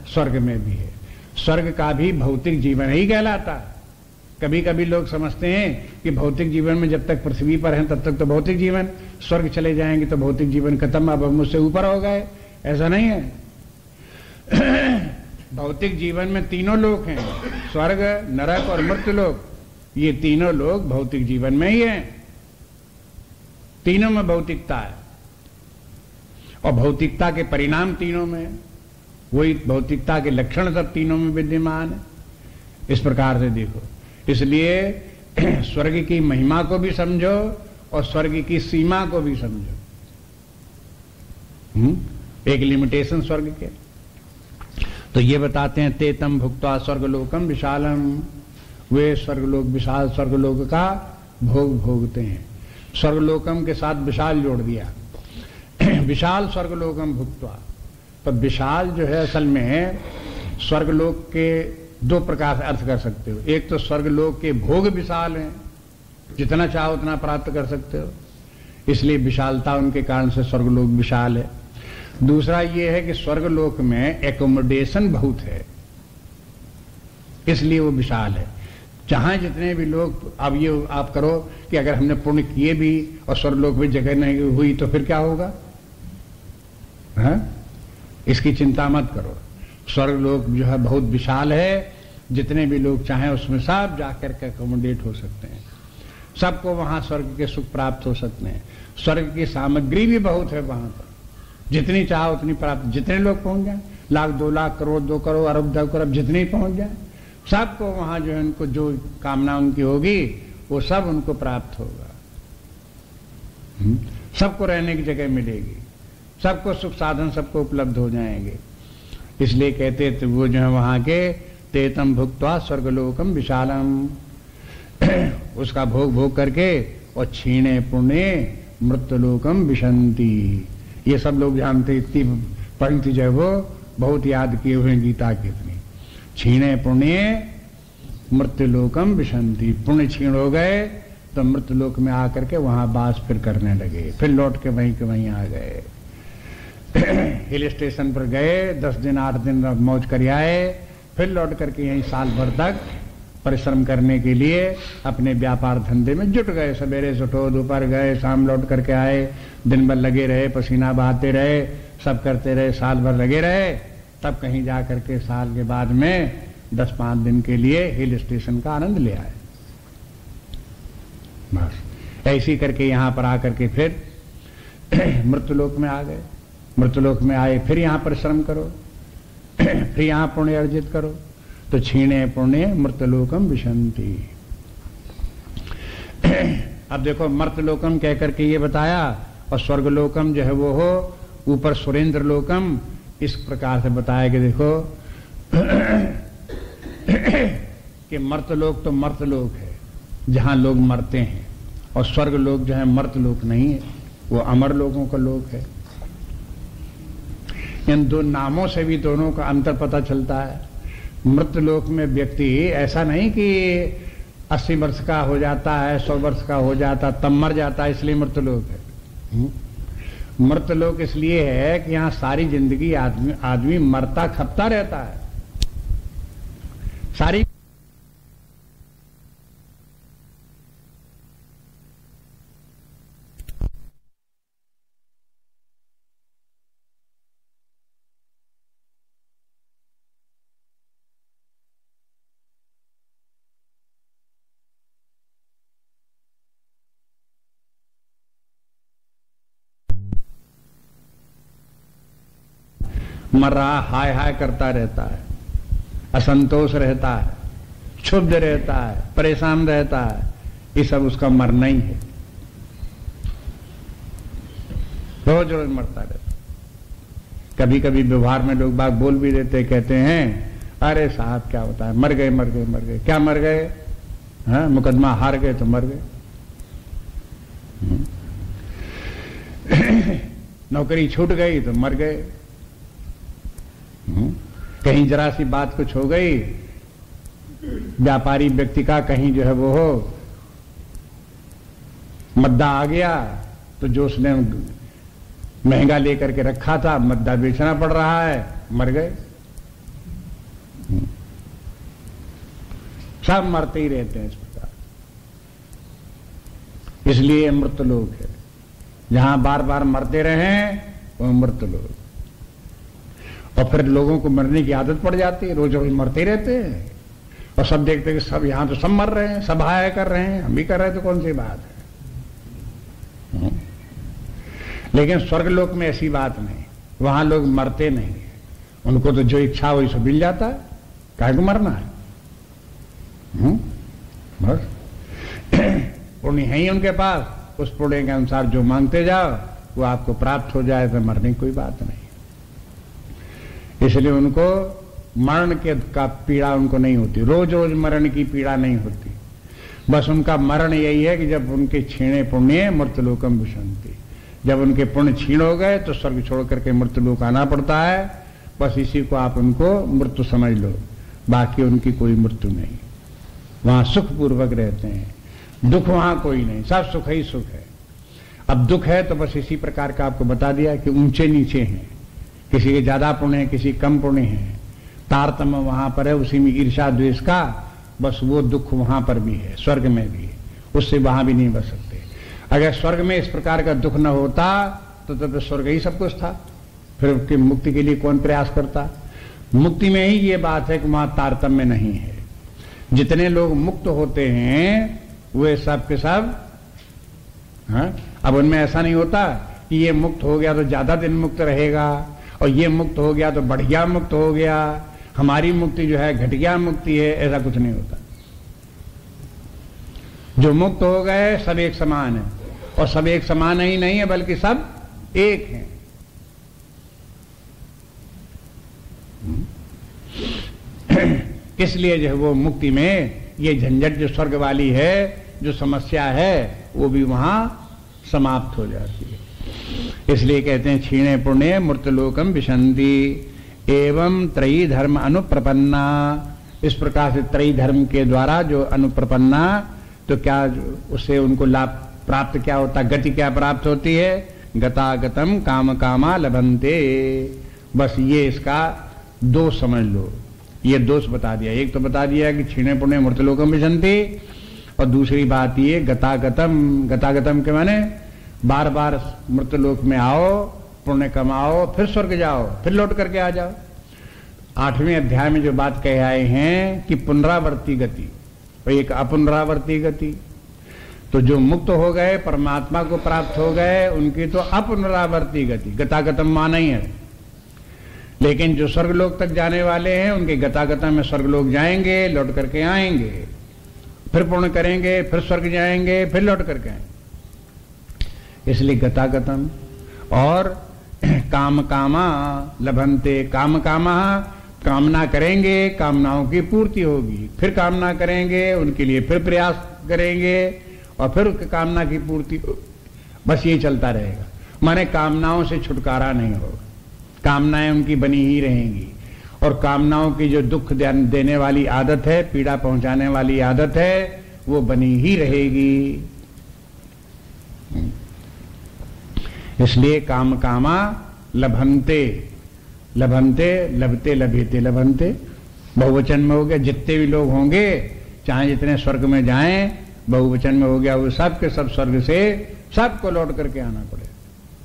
स्वर्ग में भी है। स्वर्ग का भी भौतिक जीवन ही कहलाता है। कभी कभी लोग समझते हैं कि भौतिक जीवन में जब तक पृथ्वी पर हैं तब तक तो भौतिक जीवन, स्वर्ग चले जाएंगे तो भौतिक जीवन खत्म, अब हम उससे ऊपर हो गए। ऐसा नहीं है। भौतिक जीवन में तीनों लोक हैं, स्वर्ग, नरक और मृत्युलोक। ये तीनों लोग भौतिक जीवन में ही हैं। तीनों में भौतिकता है और भौतिकता के परिणाम तीनों में, वही भौतिकता के लक्षण सब तीनों में विद्यमान है। इस प्रकार से देखो, इसलिए स्वर्ग की महिमा को भी समझो और स्वर्ग की सीमा को भी समझो। एक लिमिटेशन स्वर्ग के। तो ये बताते हैं, ते तम भुक्त्वा स्वर्गलोकम विशालम, वे स्वर्गलोक विशाल स्वर्गलोक का भोग भोगते हैं। स्वर्गलोकम के साथ विशाल जोड़ दिया, विशाल स्वर्गलोकम भुक्त्वा। तो विशाल जो है असल में स्वर्गलोक के दो प्रकार से अर्थ कर सकते हो। एक तो स्वर्गलोक के भोग विशाल हैं, जितना चाहो उतना प्राप्त कर सकते हो, इसलिए विशालता उनके कारण से स्वर्गलोक विशाल है। दूसरा ये है कि स्वर्गलोक में एकोमोडेशन बहुत है, इसलिए वो विशाल है। चाहे जितने भी लोग, अब ये आप करो कि अगर हमने पुण्य किए भी और स्वर्गलोक में जगह नहीं हुई तो फिर क्या होगा? है? इसकी चिंता मत करो। स्वर्गलोक जो है बहुत विशाल है, जितने भी लोग चाहें उसमें सब जाकर के अकोमोडेट हो सकते हैं, सबको वहां स्वर्ग के सुख प्राप्त हो सकते हैं। स्वर्ग की सामग्री भी बहुत है वहां पर, जितनी चाहो उतनी प्राप्त, जितने लोग पहुंच जाए, लाख 2 लाख करोड़ 2 करोड़ अरब 10 करोड़ जितने पहुंच जाए, सबको वहां जो है उनको जो कामना उनकी होगी वो सब उनको प्राप्त होगा। सबको रहने की जगह मिलेगी, सबको सुख साधन सबको उपलब्ध हो जाएंगे। इसलिए कहते थे वो जो है वहां के तेतम भुक्त्वा स्वर्गलोकम विशालम, उसका भोग भोग करके और क्षीणे पुण्य मृत्युलोकम विशंति। ये सब लोग जानते, इतनी पंक्ति जो है वो बहुत याद किए हुए गीता की। इतनी क्षीणे पुण्य मृत्युलोकम विशंति, पुण्य क्षीण हो गए तो मृत्युलोक में आकर के वहां बास फिर करने लगे, फिर लौट के वहीं के वहीं आ गए। हिल स्टेशन पर गए, 10 दिन 8 दिन मौज कर आए, फिर लौट करके यहीं साल भर तक परिश्रम करने के लिए अपने व्यापार धंधे में जुट गए। सवेरे से उठो, दोपहर गए, शाम लौट करके आए, दिन भर लगे रहे, पसीना बहाते रहे, सब करते रहे, साल भर लगे रहे, तब कहीं जा करके साल के बाद में 10-5 दिन के लिए हिल स्टेशन का आनंद ले आए। बस ऐसी करके यहां पर आकर के फिर मृत्युलोक में आ गए। मृत्युलोक में आए, फिर यहां परिश्रम करो, फिर यहां पुण्य अर्जित करो, तो क्षीणे पुण्य मृत्युलोकम विशंति। अब देखो मर्त्यलोकम कह करके ये बताया, और स्वर्गलोकम जो है वो हो ऊपर सुरेंद्र लोकम, इस प्रकार से बताया कि देखो कि मर्त्यलोक तो मर्त्यलोक है जहां लोग मरते हैं, और स्वर्गलोक जो है मर्त्यलोक नहीं है, वो अमर लोगों का लोक है। इन दो नामों से भी दोनों का अंतर पता चलता है। मृत्युलोक में व्यक्ति ऐसा नहीं कि 80 वर्ष का हो जाता है, 100 वर्ष का हो जाता तब मर जाता है, इसलिए मृत्युलोक है। मृत्युलोक इसलिए है कि यहां सारी जिंदगी आदमी मरता खपता रहता है, सारी मर रहा, हाय हाय करता रहता है, असंतोष रहता है, क्षुब्ध रहता है, परेशान रहता है, ये सब उसका मरना ही है। रोज रोज मरता रहता। कभी कभी व्यवहार में लोग बात बोल भी देते, कहते हैं अरे साहब क्या होता है, मर गए मर गए मर गए। क्या मर गए? हाँ, मुकदमा हार गए तो मर गए। नौकरी छूट गई तो मर गए। कहीं जरा सी बात कुछ हो गई, व्यापारी व्यक्ति का कहीं जो है वो हो मद्दा आ गया, तो जो उसने महंगा लेकर के रखा था मद्दा बेचना पड़ रहा है, मर गए। सब मरते ही रहते हैं इस प्रकार। इसलिए मृत्युलोक है, जहां बार बार मरते रहें वो मृत्युलोक। और फिर लोगों को मरने की आदत पड़ जाती है, रोज रोज मरते रहते हैं, और सब देखते हैं कि सब यहां तो सब मर रहे हैं, सब हाय कर रहे हैं, हम भी कर रहे हैं, तो कौन सी बात है। लेकिन स्वर्गलोक में ऐसी बात नहीं, वहां लोग मरते नहीं, उनको तो जो इच्छा हो सब मिल जाता है, काहे को मरना है। बस पुण्य है ही उनके पास, उस पुण्य के अनुसार जो मांगते जाओ वो आपको प्राप्त हो जाए, तो मरने की कोई बात नहीं। इसलिए उनको मरण के का पीड़ा उनको नहीं होती, रोज रोज मरण की पीड़ा नहीं होती। बस उनका मरण यही है कि जब उनके छीणे पुण्य मृत्युलोकम विशंति, जब उनके पुण्य छीण हो गए तो स्वर्ग छोड़ करके मृत्युलोक आना पड़ता है। बस इसी को आप उनको मृत्यु समझ लो, बाकी उनकी कोई मृत्यु नहीं। वहां सुखपूर्वक रहते हैं, दुख वहां कोई नहीं, सब सुख ही सुख है। अब दुख है तो बस इसी प्रकार का आपको बता दिया कि ऊंचे नीचे हैं, किसी के ज्यादा पुण्य है, किसी कम पुण्य है, तारतम्य वहां पर है, उसी में ईर्ष्या द्वेष का बस वो दुख वहां पर भी है, स्वर्ग में भी है, उससे वहां भी नहीं बच सकते। अगर स्वर्ग में इस प्रकार का दुख न होता तो तब स्वर्ग ही सब कुछ था, फिर कि मुक्ति के लिए कौन प्रयास करता। मुक्ति में ही ये बात है कि वहां तारतम्य नहीं है। जितने लोग मुक्त होते हैं वे सब के सब, हाँ? अब उनमें ऐसा नहीं होता कि ये मुक्त हो गया तो ज्यादा दिन मुक्त रहेगा और ये मुक्त हो गया तो बढ़िया मुक्त हो गया, हमारी मुक्ति जो है घटिया मुक्ति है, ऐसा कुछ नहीं होता। जो मुक्त हो गए सब एक समान है, और सब एक समान ही नहीं है बल्कि सब एक है। इसलिए जो है वो मुक्ति में ये झंझट जो स्वर्ग वाली है, जो समस्या है, वो भी वहां समाप्त हो जाती है। इसलिए कहते हैं क्षीणे पुण्य मूर्तलोकम विशंति एवं त्रयी धर्म अनुप्रपन्ना। इस प्रकार से त्रयी धर्म के द्वारा जो अनुप्रपन्ना, तो क्या उससे उनको लाभ प्राप्त क्या होता, गति क्या प्राप्त होती है, गतागतम काम कामा लभन्ते। बस ये इसका दोष समझ लो, ये दोष बता दिया। एक तो बता दिया कि क्षीणे पुण्य मूर्तलोकम विशंति, और दूसरी बात ये गतागतम, गतागतम के माने बार बार मृतलोक में आओ, पुण्य कमाओ, फिर स्वर्ग जाओ, फिर लौट करके आ जाओ। 8वें अध्याय में जो बात कह आए हैं कि पुनरावर्ती गति और एक अपुनरावर्ती गति। तो जो मुक्त हो गए, परमात्मा को प्राप्त हो गए, उनकी तो अपुनरावर्ती गति, गतागतम माना ही है। लेकिन जो स्वर्गलोक तक जाने वाले हैं उनके गतागतम में स्वर्गलोक जाएंगे, लौट करके आएंगे, फिर पुण्य करेंगे, फिर स्वर्ग जाएंगे, फिर लौट करके आएंगे। इसलिए गतागतम। और काम कामा लभन्ते, काम कामा, कामना करेंगे, कामनाओं की पूर्ति होगी, फिर कामना करेंगे, उनके लिए फिर प्रयास करेंगे, और फिर कामना की पूर्ति, बस ये चलता रहेगा। माने कामनाओं से छुटकारा नहीं होगा, कामनाएं उनकी बनी ही रहेंगी। और कामनाओं की जो दुख देने वाली आदत है, पीड़ा पहुंचाने वाली आदत है, वो बनी ही रहेगी। इसलिए काम कामा लभन्ते, लभन्ते लभते लभेते लभन्ते, बहुवचन में हो गया। जितने भी लोग होंगे, चाहे जितने स्वर्ग में जाएं, बहुवचन में हो गया, वो सब के सब स्वर्ग से सबको लौट करके आना पड़े,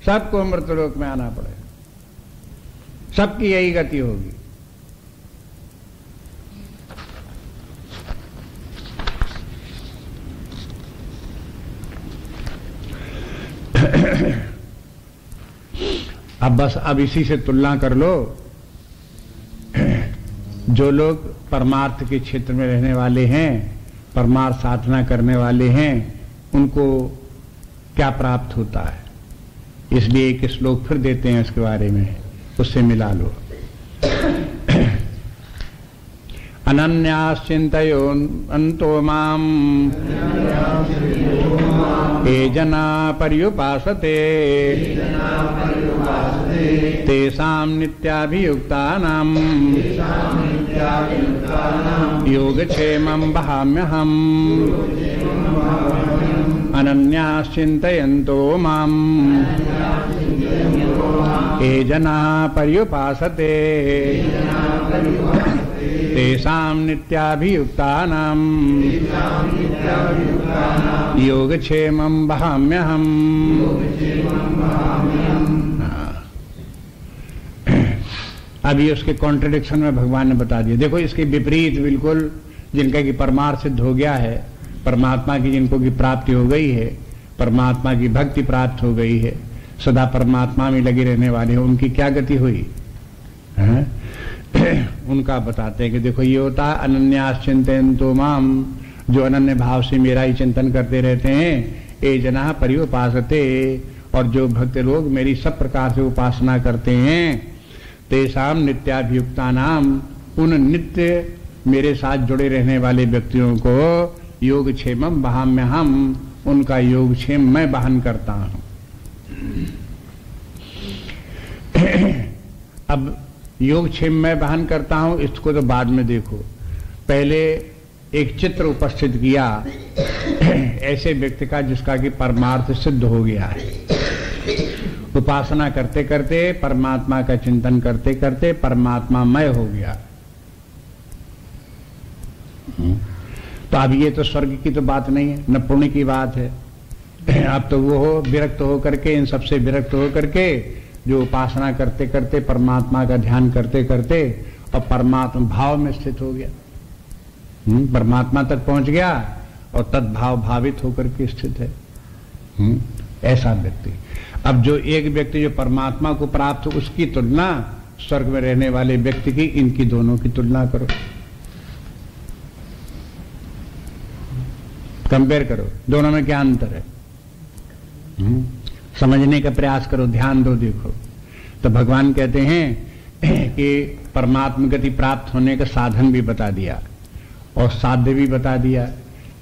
सबको मृतलोक में आना पड़े, सबकी यही गति होगी। अब बस अब इसी से तुलना कर लो, जो लोग परमार्थ के क्षेत्र में रहने वाले हैं, परमार्थ साधना करने वाले हैं, उनको क्या प्राप्त होता है। इसलिए एक श्लोक फिर देते हैं इसके बारे में, उससे मिला लो। अनन्याश्चिन्तयो अन्तो माम ये जना पर्युपासते तेषां नित्याभियुक्तानां योगक्षेमं वहाम्यहम्। अनन्याश्चिन्तयन्तो मां ये जना पर्युपासते तेषां नित्याभियुक्तानां योगक्षेमं वहाम्यहम्। अभी उसके कॉन्ट्रडिक्शन में भगवान ने बता दिया। देखो इसके विपरीत बिल्कुल, जिनका कि परमार्थ सिद्ध हो गया है, परमात्मा की जिनको की प्राप्ति हो गई है, परमात्मा की भक्ति प्राप्त हो गई है, सदा परमात्मा में लगे रहने वाले हैं, उनकी क्या गति हुई है? उनका बताते हैं कि देखो ये होता है अनन्याश्चिन्तयन्तो माम, जो अनन्य भाव से मेरा ही चिंतन करते रहते हैं, ये जना पर्युपासते, और जो भक्त लोग मेरी सब प्रकार से उपासना करते हैं, तेषां नित्याभियुक्तानाम, उन नित्य मेरे साथ जुड़े रहने वाले व्यक्तियों को योगक्षेमं वहाम्यहम्, उनका योगक्षेम मैं वहन करता हूं। अब योगक्षेम मैं वहन करता हूं, इसको तो बाद में देखो। पहले एक चित्र उपस्थित किया ऐसे व्यक्ति का जिसका कि परमार्थ सिद्ध हो गया है, उपासना करते करते, परमात्मा का चिंतन करते करते परमात्मा मय हो गया। तो अब ये तो स्वर्ग की तो बात नहीं है, न पुण्य की बात है। अब तो वो हो विरक्त हो करके, इन सबसे विरक्त हो करके जो उपासना करते करते, परमात्मा का ध्यान करते करते और परमात्मा भाव में स्थित हो गया, परमात्मा तक पहुंच गया और तद्भाव भावित होकर के स्थित है, ऐसा व्यक्ति। अब जो एक व्यक्ति जो परमात्मा को प्राप्त हो, उसकी तुलना स्वर्ग में रहने वाले व्यक्ति की, इनकी दोनों की तुलना करो, कंपेयर करो, दोनों में क्या अंतर है, समझने का प्रयास करो, ध्यान दो, देखो। तो भगवान कहते हैं कि परमात्मा गति प्राप्त होने का साधन भी बता दिया और साध्य भी बता दिया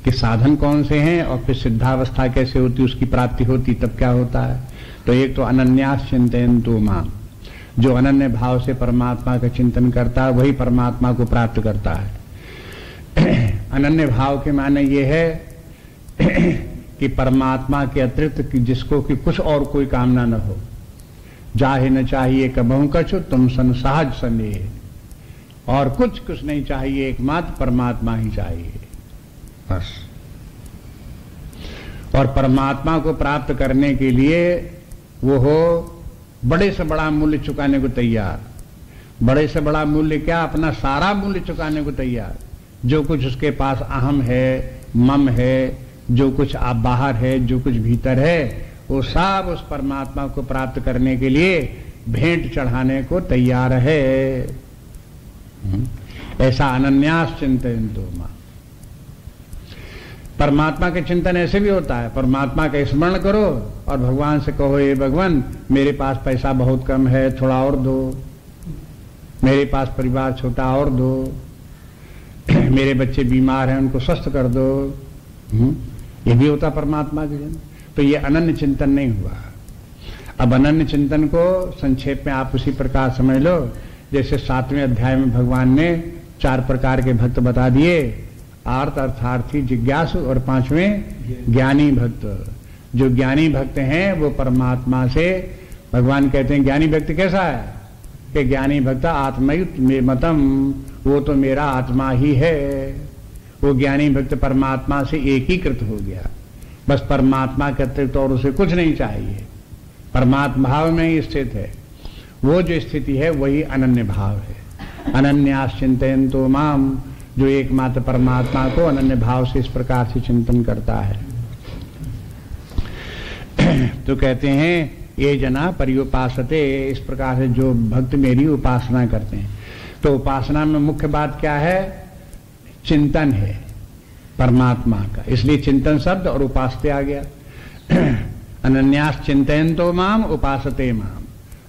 कि साधन कौन से हैं और फिर सिद्धावस्था कैसे होती, उसकी प्राप्ति होती तब क्या होता है। तो एक तो अनन्यास चिंतयन्तु मां, जो अनन्य भाव से परमात्मा का चिंतन करता है वही परमात्मा को प्राप्त करता है। अनन्य भाव के माने ये है कि परमात्मा के अतिरिक्त जिसको कि कुछ और कोई कामना न हो, जाहे न चाहिए कबहु कछु तुम सन सहज सने, और कुछ नहीं चाहिए, एकमात्र परमात्मा ही चाहिए बस। और परमात्मा को प्राप्त करने के लिए वो हो बड़े से बड़ा मूल्य चुकाने को तैयार। बड़े से बड़ा मूल्य क्या, अपना सारा मूल्य चुकाने को तैयार। जो कुछ उसके पास अहम है, मम है, जो कुछ आप बाहर है, जो कुछ भीतर है, वो सब उस परमात्मा को प्राप्त करने के लिए भेंट चढ़ाने को तैयार है। ऐसा अनन्यास चिंतयन्तु मां। परमात्मा के चिंतन ऐसे भी होता है, परमात्मा का स्मरण करो और भगवान से कहो, हे भगवान मेरे पास पैसा बहुत कम है, थोड़ा और दो, मेरे पास परिवार छोटा और दो, मेरे बच्चे बीमार हैं उनको स्वस्थ कर दो। ये भी होता परमात्मा के चिंतन। तो ये अनन्य चिंतन नहीं हुआ। अब अनन्य चिंतन को संक्षेप में आप उसी प्रकार समझ लो जैसे 7वें अध्याय में भगवान ने 4 प्रकार के भक्त बता दिए, आर्त, अर्थार्थी, जिज्ञासु और 5वें ज्ञानी भक्त। जो ज्ञानी भक्त हैं वो परमात्मा से, भगवान कहते हैं ज्ञानी भक्त कैसा है कि ज्ञानी भक्त आत्मयुत में मतम, वो तो मेरा आत्मा ही है। वो ज्ञानी भक्त परमात्मा से एकीकृत हो गया, बस परमात्मा के अतिरिक्त और उसे कुछ नहीं चाहिए, परमात्मा भाव में ही स्थित है। वो जो स्थिति है वही अनन्य भाव है। अनन्यास चिंतयन्तु माम, जो एकमात्र परमात्मा को अनन्य भाव से इस प्रकार से चिंतन करता है। तो कहते हैं ये जना पर्युपासते, इस प्रकार से जो भक्त मेरी उपासना करते हैं। तो उपासना में मुख्य बात क्या है, चिंतन है परमात्मा का, इसलिए चिंतन शब्द और उपासते आ गया। अनन्यास चिंतयन्तो माम उपासते माम,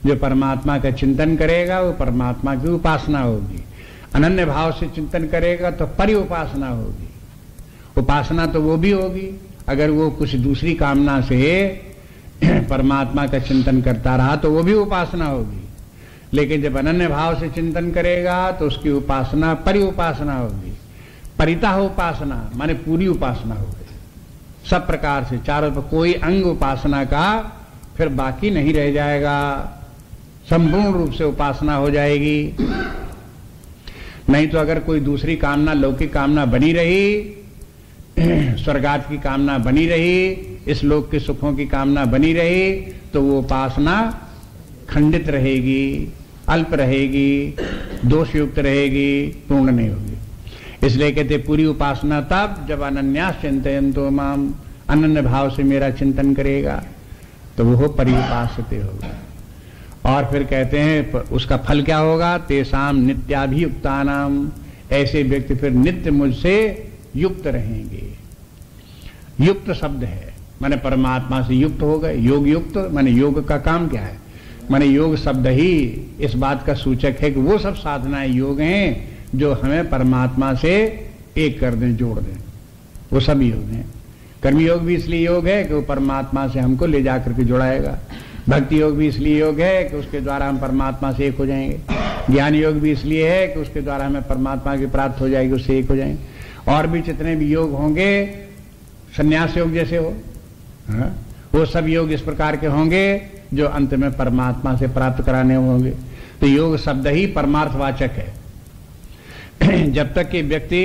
जो परमात्मा का चिंतन करेगा वो परमात्मा की उपासना होगी। अनन्य भाव से चिंतन करेगा तो परि उपासना होगी। उपासना तो वो भी होगी अगर वो कुछ दूसरी कामना से परमात्मा का चिंतन करता रहा तो वो भी उपासना होगी, लेकिन जब अनन्य भाव से चिंतन करेगा तो उसकी उपासना परि उपासना होगी। परिता उपासना माने पूरी उपासना हो गई, सब प्रकार से चारों पर कोई अंग उपासना का फिर बाकी नहीं रह जाएगा, संपूर्ण रूप से उपासना हो जाएगी। नहीं तो अगर कोई दूसरी कामना, लौकिक कामना बनी रही, स्वर्गात की कामना बनी रही, इस लोक के सुखों की कामना बनी रही, तो वो उपासना खंडित रहेगी, अल्प रहेगी, दोषयुक्त रहेगी, पूर्ण नहीं होगी। इसलिए कहते पूरी उपासना तब जब अनन्यास चिंतयन्तो माम, अनन्य भाव से मेरा चिंतन करेगा तो वो परिउपासते होगा। और फिर कहते हैं उसका फल क्या होगा, तेसाम नित्याभियुक्तानाम, ऐसे व्यक्ति फिर नित्य मुझसे युक्त रहेंगे। युक्त शब्द है माने परमात्मा से युक्त हो गए। योग युक्त माने योग का काम क्या है, माने योग शब्द ही इस बात का सूचक है कि वो सब साधनाएं योग हैं जो हमें परमात्मा से एक कर दें, जोड़ दें, वो सब योग हैं। कर्म योग भी इसलिए योग है कि वो परमात्मा से हमको ले जाकर के जुड़ाएगा। भक्ति योग भी इसलिए योग है कि उसके द्वारा हम परमात्मा से एक हो जाएंगे। ज्ञान योग भी इसलिए है कि उसके द्वारा हमें परमात्मा की प्राप्त हो जाएगी, उससे एक हो जाएंगे। और भी जितने भी योग होंगे, संन्यास योग जैसे हो, वो सब योग इस प्रकार के होंगे जो अंत में परमात्मा से प्राप्त कराने होंगे। तो योग शब्द ही परमार्थवाचक है। जब तक कि व्यक्ति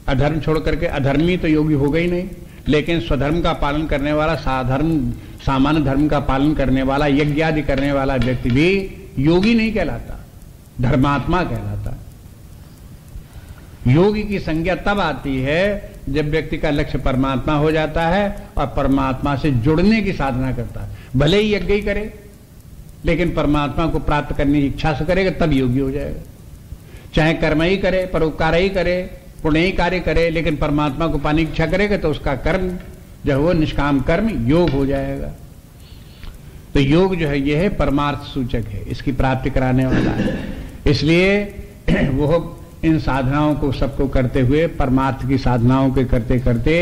अधर्म छोड़ करके अधर्मी तो योगी होगा ही नहीं, लेकिन स्वधर्म का पालन करने वाला, सामान्य धर्म का पालन करने वाला, यज्ञ आदि करने वाला व्यक्ति भी योगी नहीं कहलाता, धर्मात्मा कहलाता। योगी की संज्ञा तब आती है जब व्यक्ति का लक्ष्य परमात्मा हो जाता है और परमात्मा से जुड़ने की साधना करता है। भले ही यज्ञ ही करे, लेकिन परमात्मा को प्राप्त करने की इच्छा से करेगा तब योगी हो जाएगा। चाहे कर्म ही करे, परोपकार ही करे, पुण्य ही कार्य करे, लेकिन परमात्मा को पाने की इच्छा करेगा तो उसका कर्म जो वो निष्काम कर्म योग हो जाएगा। तो योग जो है यह है परमार्थ सूचक है, इसकी प्राप्ति कराने वाला है। इसलिए वो इन साधनाओं को सबको करते हुए, परमार्थ की साधनाओं के करते करते,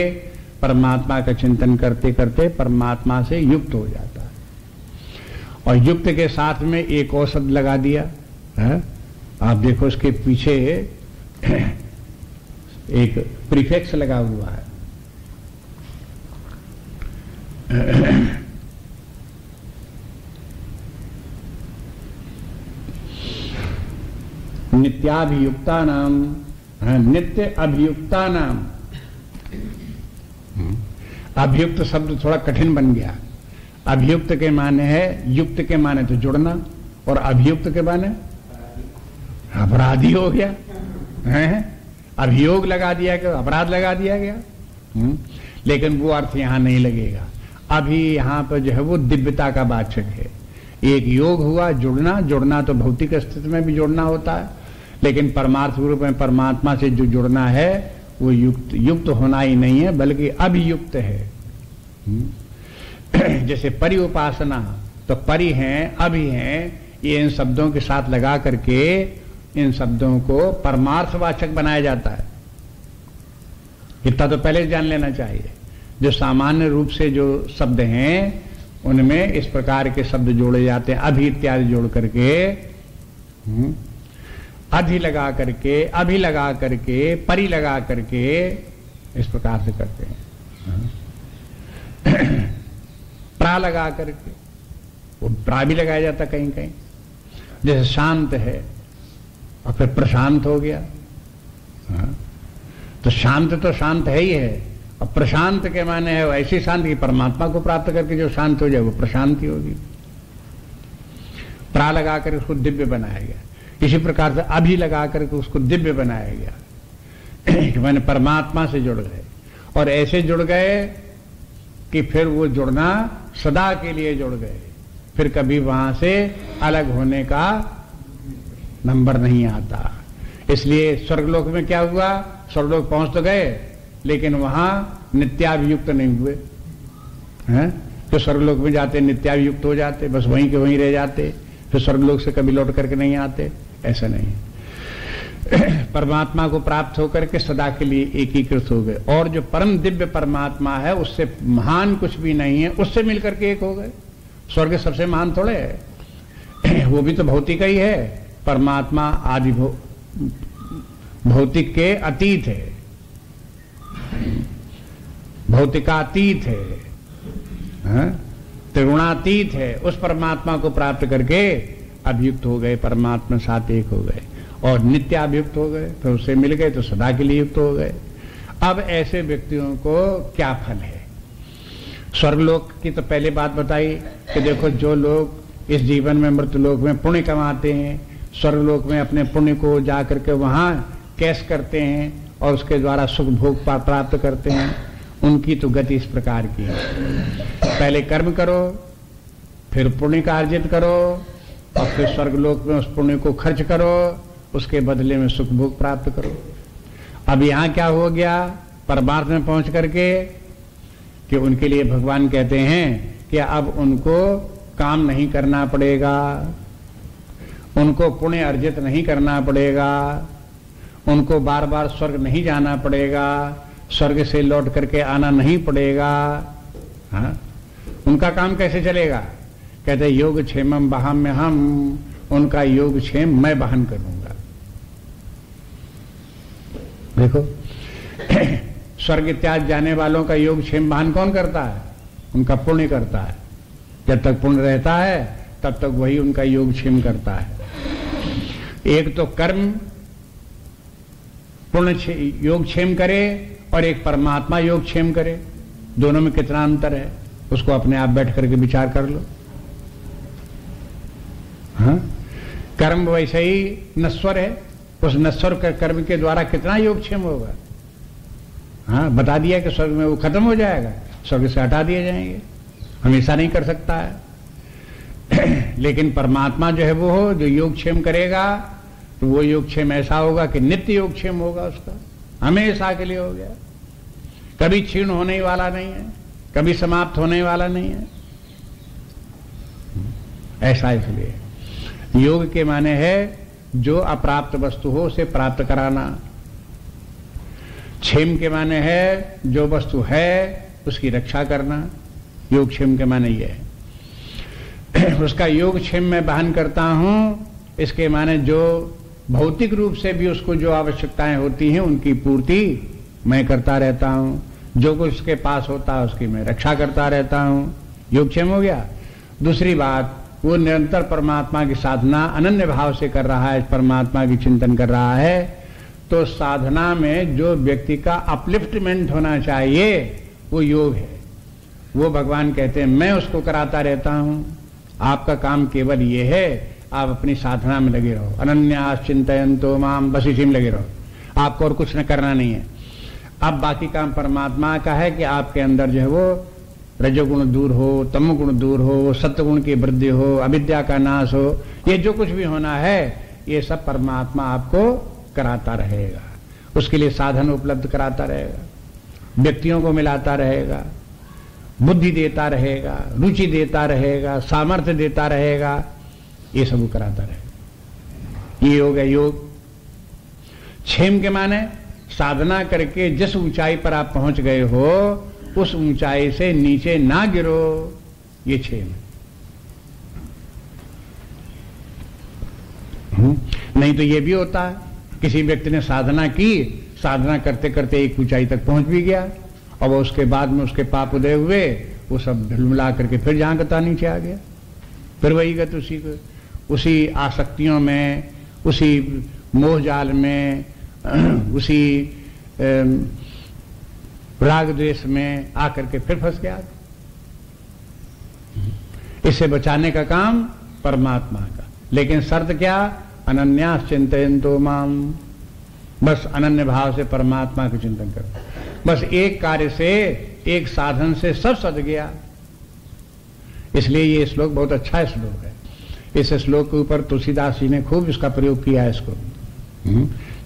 परमात्मा का चिंतन करते करते परमात्मा से युक्त हो जाता है। और युक्त के साथ में एक और शब्द लगा दिया है, आप देखो उसके पीछे एक प्रीफिक्स लगा हुआ है। नित्याभियुक्ता नाम, नित्य अभियुक्ता नाम। अभियुक्त शब्द थोड़ा कठिन बन गया। अभियुक्त के माने है, युक्त के माने तो जुड़ना, और अभियुक्त के माने अपराधी हो गया है। अभियोग लगा दिया गया, अपराध लगा दिया गया। लेकिन वो अर्थ यहां नहीं लगेगा। अभी यहां पर जो है वो दिव्यता का वाचक है। एक योग हुआ जुड़ना, जुड़ना तो भौतिक स्थिति में भी जुड़ना होता है, लेकिन परमार्थ रूप में परमात्मा से जो जुड़ना है वो युक्त होना ही नहीं है, बल्कि अभियुक्त है। जैसे परि उपासना, तो परि हैं, अभि हैं, ये इन शब्दों के साथ लगा करके इन शब्दों को परमार्थवाचक बनाया जाता है। इतना तो पहले जान लेना चाहिए। जो सामान्य रूप से जो शब्द हैं उनमें इस प्रकार के शब्द जोड़े जाते हैं, अभि इत्यादि जोड़ करके, अधि लगा करके, अभि लगा करके, परि लगा करके इस प्रकार से करते हैं। प्रा लगा करके, वो प्रा भी लगाया जाता कहीं कहीं। जैसे शांत है और फिर प्रशांत हो गया। तो शांत तो शांत है ही है, और प्रशांत के माने है ऐसी शांति कि परमात्मा को प्राप्त करके जो शांत हो जाए वो प्रशांति होगी। प्रा लगा कर उसको दिव्य बनाया गया। इसी प्रकार से अभी लगा करके उसको दिव्य बनाया गया कि मैंने परमात्मा से जुड़ गए, और ऐसे जुड़ गए कि फिर वो जुड़ना सदा के लिए जुड़ गए, फिर कभी वहां से अलग होने का नंबर नहीं आता। इसलिए स्वर्गलोक में क्या हुआ, स्वर्गलोक पहुंच तो गए लेकिन वहां नित्याभियुक्त नहीं हुए हैं। तो स्वर्गलोक में जाते नित्याभियुक्त हो जाते, बस वहीं के वहीं रह जाते, फिर स्वर्गलोक से कभी लौट करके नहीं आते, ऐसा नहीं। परमात्मा को प्राप्त होकर के सदा के लिए एकीकृत हो गए, और जो परम दिव्य परमात्मा है उससे महान कुछ भी नहीं है, उससे मिलकर के एक हो गए। स्वर्ग सबसे महान थोड़े है, वो भी तो भौतिक ही है। परमात्मा आदि भौतिक के अतीत है, भौतिकातीत है, त्रिगुणातीत है। उस परमात्मा को प्राप्त करके अभियुक्त हो गए, परमात्मा साथ एक हो गए, और नित्य अभियुक्त हो गए, फिर उससे मिल गए तो सदा के लिए युक्त हो गए। अब ऐसे व्यक्तियों को क्या फल है? स्वर्गलोक की तो पहले बात बताई कि देखो, जो लोग इस जीवन में मृत्युलोक में पुण्य कमाते हैं, स्वर्गलोक में अपने पुण्य को जा करके वहां कैश करते हैं और उसके द्वारा सुख भोग प्राप्त करते हैं, उनकी तो गति इस प्रकार की है। पहले कर्म करो, फिर पुण्य का अर्जित करो, और फिर स्वर्गलोक में उस पुण्य को खर्च करो, उसके बदले में सुख भोग प्राप्त करो। अब यहां क्या हो गया, परमार्थ में पहुंच करके कि उनके लिए भगवान कहते हैं कि अब उनको काम नहीं करना पड़ेगा, उनको पुण्य अर्जित नहीं करना पड़ेगा, उनको बार बार स्वर्ग नहीं जाना पड़ेगा, स्वर्ग से लौट करके आना नहीं पड़ेगा। हाँ, उनका काम कैसे चलेगा? कहते योग क्षेमम बहाम्य हम, उनका योग क्षेम मैं बहन करूंगा। देखो, स्वर्ग इत्यादि जाने वालों का योग क्षेम बहन कौन करता है? उनका पुण्य करता है। जब तक पुण्य रहता है तब तक वही उनका योग क्षेम करता है। एक तो कर्म पूर्ण योगक्षेम करे और एक परमात्मा योगक्षेम करे, दोनों में कितना अंतर है उसको अपने आप बैठ करके विचार कर लो। हाँ? कर्म वैसे ही नश्वर है, उस नश्वर कर्म के द्वारा कितना योगक्षेम होगा। हाँ, बता दिया कि स्वर्ग में वो खत्म हो जाएगा, स्वर्ग से हटा दिए जाएंगे, हमेशा नहीं कर सकता है। लेकिन परमात्मा जो है वो हो जो योगक्षेम करेगा, तो वो योगक्षेम ऐसा होगा कि नित्य योगक्षेम होगा, उसका हमेशा के लिए हो गया, कभी क्षीण होने वाला नहीं है, कभी समाप्त होने वाला नहीं है। ऐसा इसलिए योग के माने है जो अप्राप्त वस्तु हो उसे प्राप्त कराना। क्षेम के माने है जो वस्तु है उसकी रक्षा करना। योगक्षेम के माने ये है। उसका योगक्षेम मैं बहन करता हूं, इसके माने जो भौतिक रूप से भी उसको जो आवश्यकताएं होती हैं उनकी पूर्ति मैं करता रहता हूं, जो कुछ उसके पास होता है उसकी मैं रक्षा करता रहता हूं। योगक्षेम हो गया। दूसरी बात, वो निरंतर परमात्मा की साधना अनन्य भाव से कर रहा है, परमात्मा की चिंतन कर रहा है, तो साधना में जो व्यक्ति का अपलिफ्टमेंट होना चाहिए वो योग है। वो भगवान कहते हैं मैं उसको कराता रहता हूं, आपका काम केवल ये है आप अपनी साधना में लगे रहो। अनन्यास चिंतयन्तो माम, बस इसी में लगे रहो, आपको और कुछ न करना नहीं है। अब बाकी काम परमात्मा का है कि आपके अंदर जो है वो रजोगुण दूर हो, तमोगुण दूर हो, सत्वगुण की वृद्धि हो, अविद्या का नाश हो, ये जो कुछ भी होना है ये सब परमात्मा आपको कराता रहेगा। उसके लिए साधन उपलब्ध कराता रहेगा, व्यक्तियों को मिलाता रहेगा, बुद्धि देता रहेगा, रुचि देता रहेगा, सामर्थ्य देता रहेगा, ये सब कराता रहेगा। ये योग है योग। क्षेम के माने साधना करके जिस ऊंचाई पर आप पहुंच गए हो उस ऊंचाई से नीचे ना गिरो, ये क्षेम है। नहीं तो ये भी होता है किसी व्यक्ति ने साधना की, साधना करते करते एक ऊंचाई तक पहुंच भी गया और वो उसके बाद में उसके पाप उदय हुए, वो सब ढलमिला करके फिर जहां का नीचे आ गया, फिर वही गत उसी आसक्तियों में, उसी मोह जाल में, उसी राग द्वेष में आकर के फिर फंस गया। इससे बचाने का काम परमात्मा का, लेकिन शर्त क्या? अनन्यास चिंतयन्तो माम, बस अनन्य भाव से परमात्मा का चिंतन करो। बस एक कार्य से, एक साधन से सब सद गया। इसलिए ये श्लोक बहुत अच्छा श्लोक है। इस श्लोक के ऊपर तुलसीदास जी ने खूब इसका प्रयोग किया है। इसको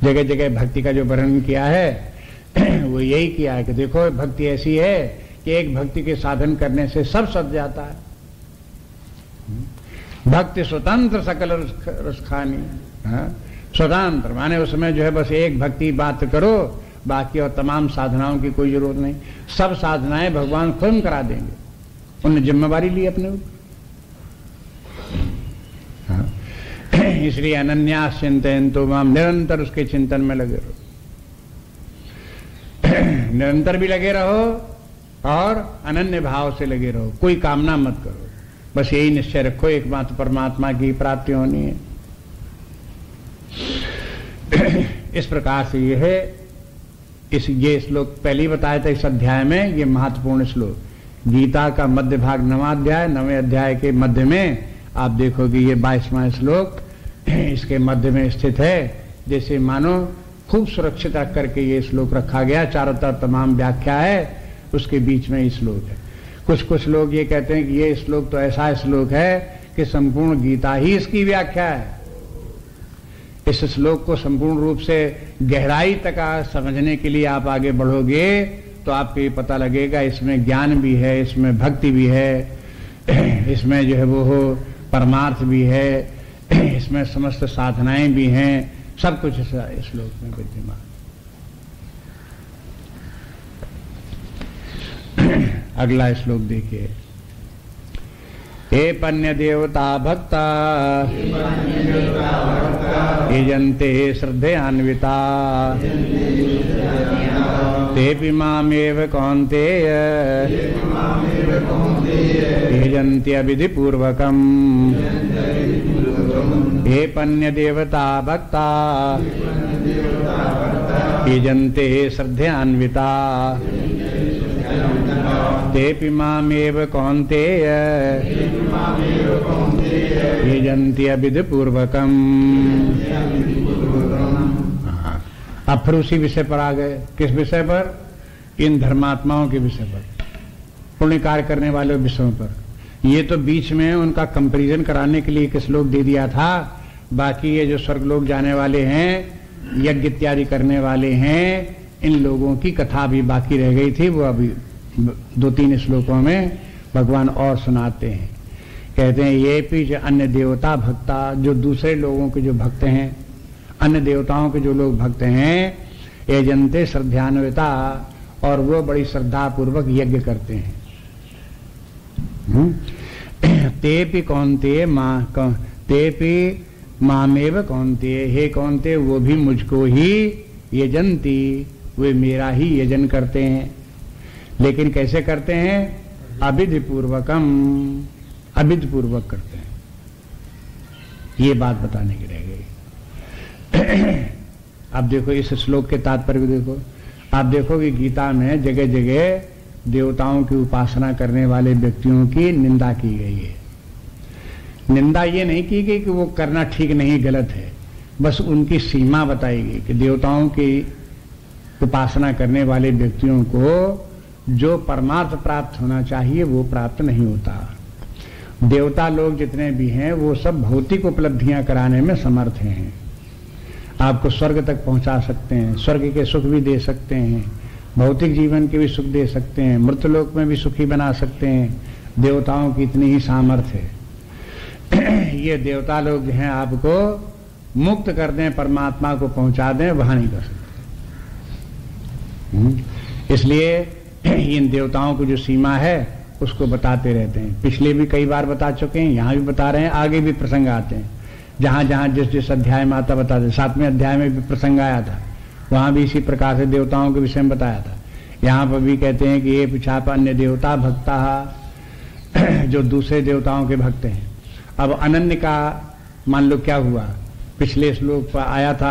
जगह जगह भक्ति का जो वर्णन किया है वो यही किया है कि देखो भक्ति ऐसी है कि एक भक्ति के साधन करने से सब सद जाता है। भक्ति स्वतंत्र सकल रसखानी। स्वतंत्र माने उसमें जो है बस एक भक्ति बात करो, बाकी और तमाम साधनाओं की कोई जरूरत नहीं। सब साधनाएं भगवान स्वयं करा देंगे, उन्होंने जिम्मेवारी ली अपने ऊपर। इसलिए अनन्यास चिंतयन्तो माम, निरंतर उसके चिंतन में लगे रहो, निरंतर भी लगे रहो और अनन्य भाव से लगे रहो। कोई कामना मत करो, बस यही निश्चय रखो एकमात्र परमात्मा की प्राप्ति होनी है। इस प्रकार से ये है। ये श्लोक पहले ही बताया था इस अध्याय में, ये महत्वपूर्ण श्लोक गीता का मध्य भाग 9वां अध्याय, 9वें अध्याय के मध्य में आप देखोगे ये 22वां श्लोक इसके मध्य में स्थित है। जैसे मानो खूब सुरक्षित रख करके ये श्लोक रखा गया, चारों तरफ तमाम व्याख्या है, उसके बीच में ये श्लोक है। कुछ लोग ये कहते हैं कि ये श्लोक तो ऐसा श्लोक है कि संपूर्ण गीता ही इसकी व्याख्या है। इस श्लोक को संपूर्ण रूप से गहराई तक समझने के लिए आप आगे बढ़ोगे तो आपको ये पता लगेगा इसमें ज्ञान भी है, इसमें भक्ति भी है, इसमें जो है वो हो परमार्थ भी है, इसमें समस्त साधनाएं भी हैं, सब कुछ इस श्लोक में विद्यमान। अगला श्लोक देखिए। हे पन्य देवता भक्ता यजन्ते श्रद्धयान्विता तेऽपि मामेव कौन्तेय यजन्त्यविधिपूर्वकम्। हे पन्य देवता भक्ता यजन्ते श्रद्धयान्विता तेऽपि मामेव कौन्तेय यजन्ति अविधिपूर्वकम्। अब फिर उसी विषय पर आ गए। किस विषय पर? इन धर्मात्माओं के विषय पर, पुण्य कार्य करने वाले विषयों पर। ये तो बीच में उनका कंपैरिजन कराने के लिए एक श्लोक दे दिया था। बाकी ये जो स्वर्ग लोग जाने वाले हैं, यज्ञ इत्यादि करने वाले हैं, इन लोगों की कथा भी बाकी रह गई थी। वो अभी 2-3 श्लोकों में भगवान और सुनाते हैं। कहते हैं ये भी अन्य देवता भक्ता, जो दूसरे लोगों के जो भक्त हैं, अन्य देवताओं के जो लोग भक्त हैं, यजन्ते श्रद्धान्विता, और वो बड़ी श्रद्धा पूर्वक यज्ञ करते हैं। तेपि कौन्तेय तेपि मामेव कौन्तेय, हे कौन्तेय वो भी मुझको ही यजन्ति, वे मेरा ही यजन करते हैं। लेकिन कैसे करते हैं? अविधिपूर्वकम, अविधिपूर्वक करते हैं। ये बात बताने की रह गई। अब देखो इस श्लोक के तात्पर्य देखो। आप देखो कि गीता में जगह जगह देवताओं की उपासना करने वाले व्यक्तियों की निंदा की गई है। निंदा ये नहीं की गई कि वो करना ठीक नहीं, गलत है, बस उनकी सीमा बताई गई कि देवताओं की उपासना करने वाले व्यक्तियों को जो परमार्थ प्राप्त होना चाहिए वो प्राप्त नहीं होता। देवता लोग जितने भी हैं वो सब भौतिक उपलब्धियां कराने में समर्थ हैं। आपको स्वर्ग तक पहुंचा सकते हैं, स्वर्ग के सुख भी दे सकते हैं, भौतिक जीवन के भी सुख दे सकते हैं, मृतलोक में भी सुखी बना सकते हैं। देवताओं की इतनी ही सामर्थ्य है। ये देवता लोग जो हैं आपको मुक्त कर दें, परमात्मा को पहुंचा दें, वहां नहीं कर सकते। इसलिए इन देवताओं की जो सीमा है उसको बताते रहते हैं। पिछले भी कई बार बता चुके हैं, यहां भी बता रहे हैं, आगे भी प्रसंग आते हैं। जहां जहां जिस जिस अध्याय में आता बताते। 7वें अध्याय में भी प्रसंग आया था, वहां भी इसी प्रकार से देवताओं के विषय में बताया था। यहां पर भी कहते हैं कि ये पिछाप अन्य देवता भक्ता, जो दूसरे देवताओं के भक्त हैं। अब अनन्य का मान लो क्या हुआ, पिछले श्लोक पर आया था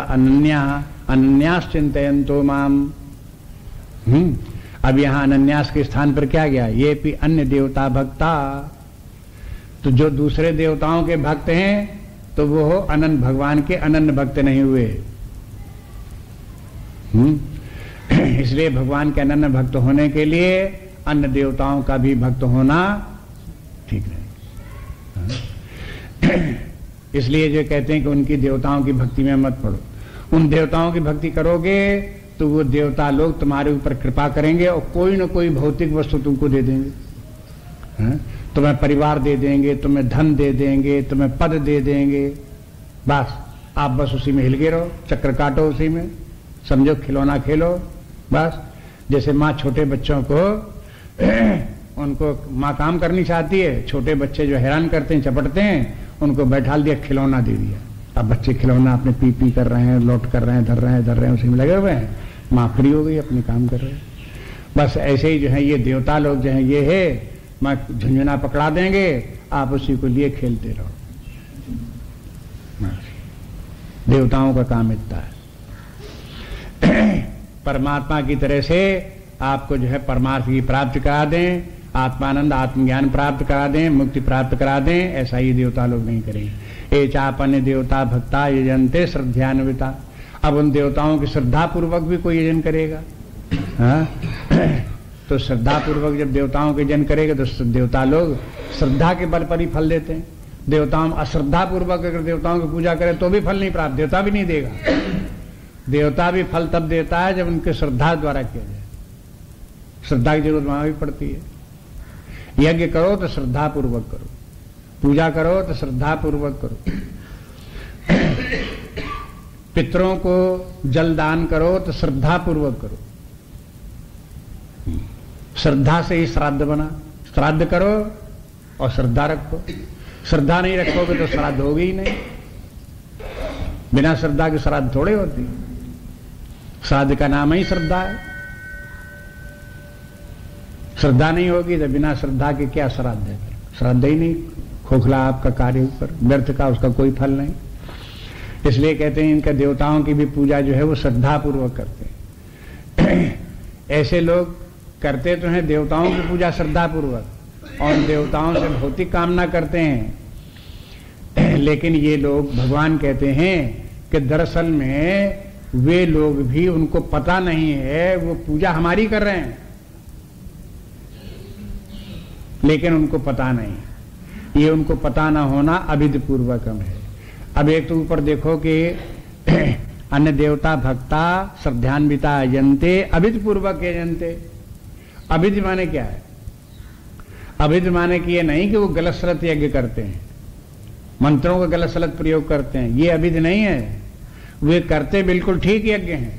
अनन्यास चिंतयन्तो माम। अब यहां अनन्यास के स्थान पर क्या गया? ये भी अन्य देवता भक्ता। तो जो दूसरे देवताओं के भक्त हैं तो वो अनन्य भगवान के अनन्य भक्त नहीं हुए। इसलिए भगवान के अनन्य भक्त होने के लिए अन्य देवताओं का भी भक्त होना ठीक नहीं। इसलिए जो कहते हैं कि उनकी देवताओं की भक्ति में मत पड़ो। उन देवताओं की भक्ति करोगे तो वो देवता लोग तुम्हारे ऊपर कृपा करेंगे और कोई न कोई भौतिक वस्तु तुमको दे देंगे। तुम्हें परिवार दे देंगे, तुम्हें धन दे देंगे, तुम्हें पद दे देंगे। बस आप बस उसी में हिल गए रहो, चक्कर काटो उसी में, समझो खिलौना खेलो। बस जैसे माँ छोटे बच्चों को उनको माँ काम करनी चाहती है, छोटे बच्चे जो हैरान करते हैं, चपटते हैं, उनको बैठा दिया, खिलौना दे दिया। अब बच्चे खिलौना अपने पी पी कर रहे हैं, लौट कर रहे हैं, धर रहे हैं, उसी में लगे हुए हैं। माँ फ्री हो गई, अपने काम कर रहे हैं। बस ऐसे ही जो है ये देवता लोग जो है ये है, माँ झुंझुना पकड़ा देंगे, आप उसी को लिए खेलते रहो। देवताओं का काम इतना है। परमात्मा की तरह से आपको जो है परमार्थ की प्राप्ति करा दें, आत्मानंद आत्मज्ञान प्राप्त करा दें, मुक्ति प्राप्त करा दें, ऐसा ही देवता लोग नहीं करेंगे। ये चापन्य देवता भक्ता यजन्ते श्रद्धान्विता। अब उन देवताओं की श्रद्धा पूर्वक भी कोई यजन करेगा। तो श्रद्धा पूर्वक जब देवताओं के यजन करेगा तो देवता लोग श्रद्धा के बल पर ही फल देते हैं। देवताओं अश्रद्धा पूर्वक अगर देवताओं की पूजा करे तो भी फल नहीं प्राप्त, देवता भी नहीं देगा। देवता भी फल तब देता है जब उनके श्रद्धा द्वारा किया जाए। श्रद्धा की जरूरत वहां भी पड़ती है। यज्ञ करो तो श्रद्धा पूर्वक करो, पूजा करो तो श्रद्धा पूर्वक करो, पितरों को जल दान करो तो श्रद्धा पूर्वक करो। श्रद्धा से ही श्राद्ध बना। श्राद्ध करो और श्रद्धा रखो। श्रद्धा नहीं रखोगे तो श्राद्ध होगी ही नहीं। बिना श्रद्धा के श्राद्ध थोड़े होती। श्राद्ध का नाम ही श्रद्धा है। श्रद्धा नहीं होगी तो बिना श्रद्धा के क्या श्राद्ध है? श्राद्ध ही नहीं, खोखला आपका कार्य ऊपर, व्यर्थ का उसका कोई फल नहीं। इसलिए कहते हैं इनका देवताओं की भी पूजा जो है वो श्रद्धा पूर्वक करते हैं। ऐसे लोग करते तो हैं देवताओं की पूजा श्रद्धा पूर्वक और देवताओं से भौतिक कामना करते हैं, लेकिन ये लोग भगवान कहते हैं कि दरअसल में वे लोग भी, उनको पता नहीं है, वो पूजा हमारी कर रहे हैं लेकिन उनको पता नहीं। ये उनको पता ना होना अविधि पूर्वकम है। अब एक तो ऊपर देखो कि अन्य देवता भक्ता श्रद्धान्विता यजन्ते अविधि पूर्वक यजन्ते। अविधि माने क्या है? अविधि माने कि ये नहीं कि वो गलत सलत यज्ञ करते हैं, मंत्रों का गलत सलत प्रयोग करते हैं, ये अविधि नहीं है। वे करते बिल्कुल ठीक यज्ञ हैं,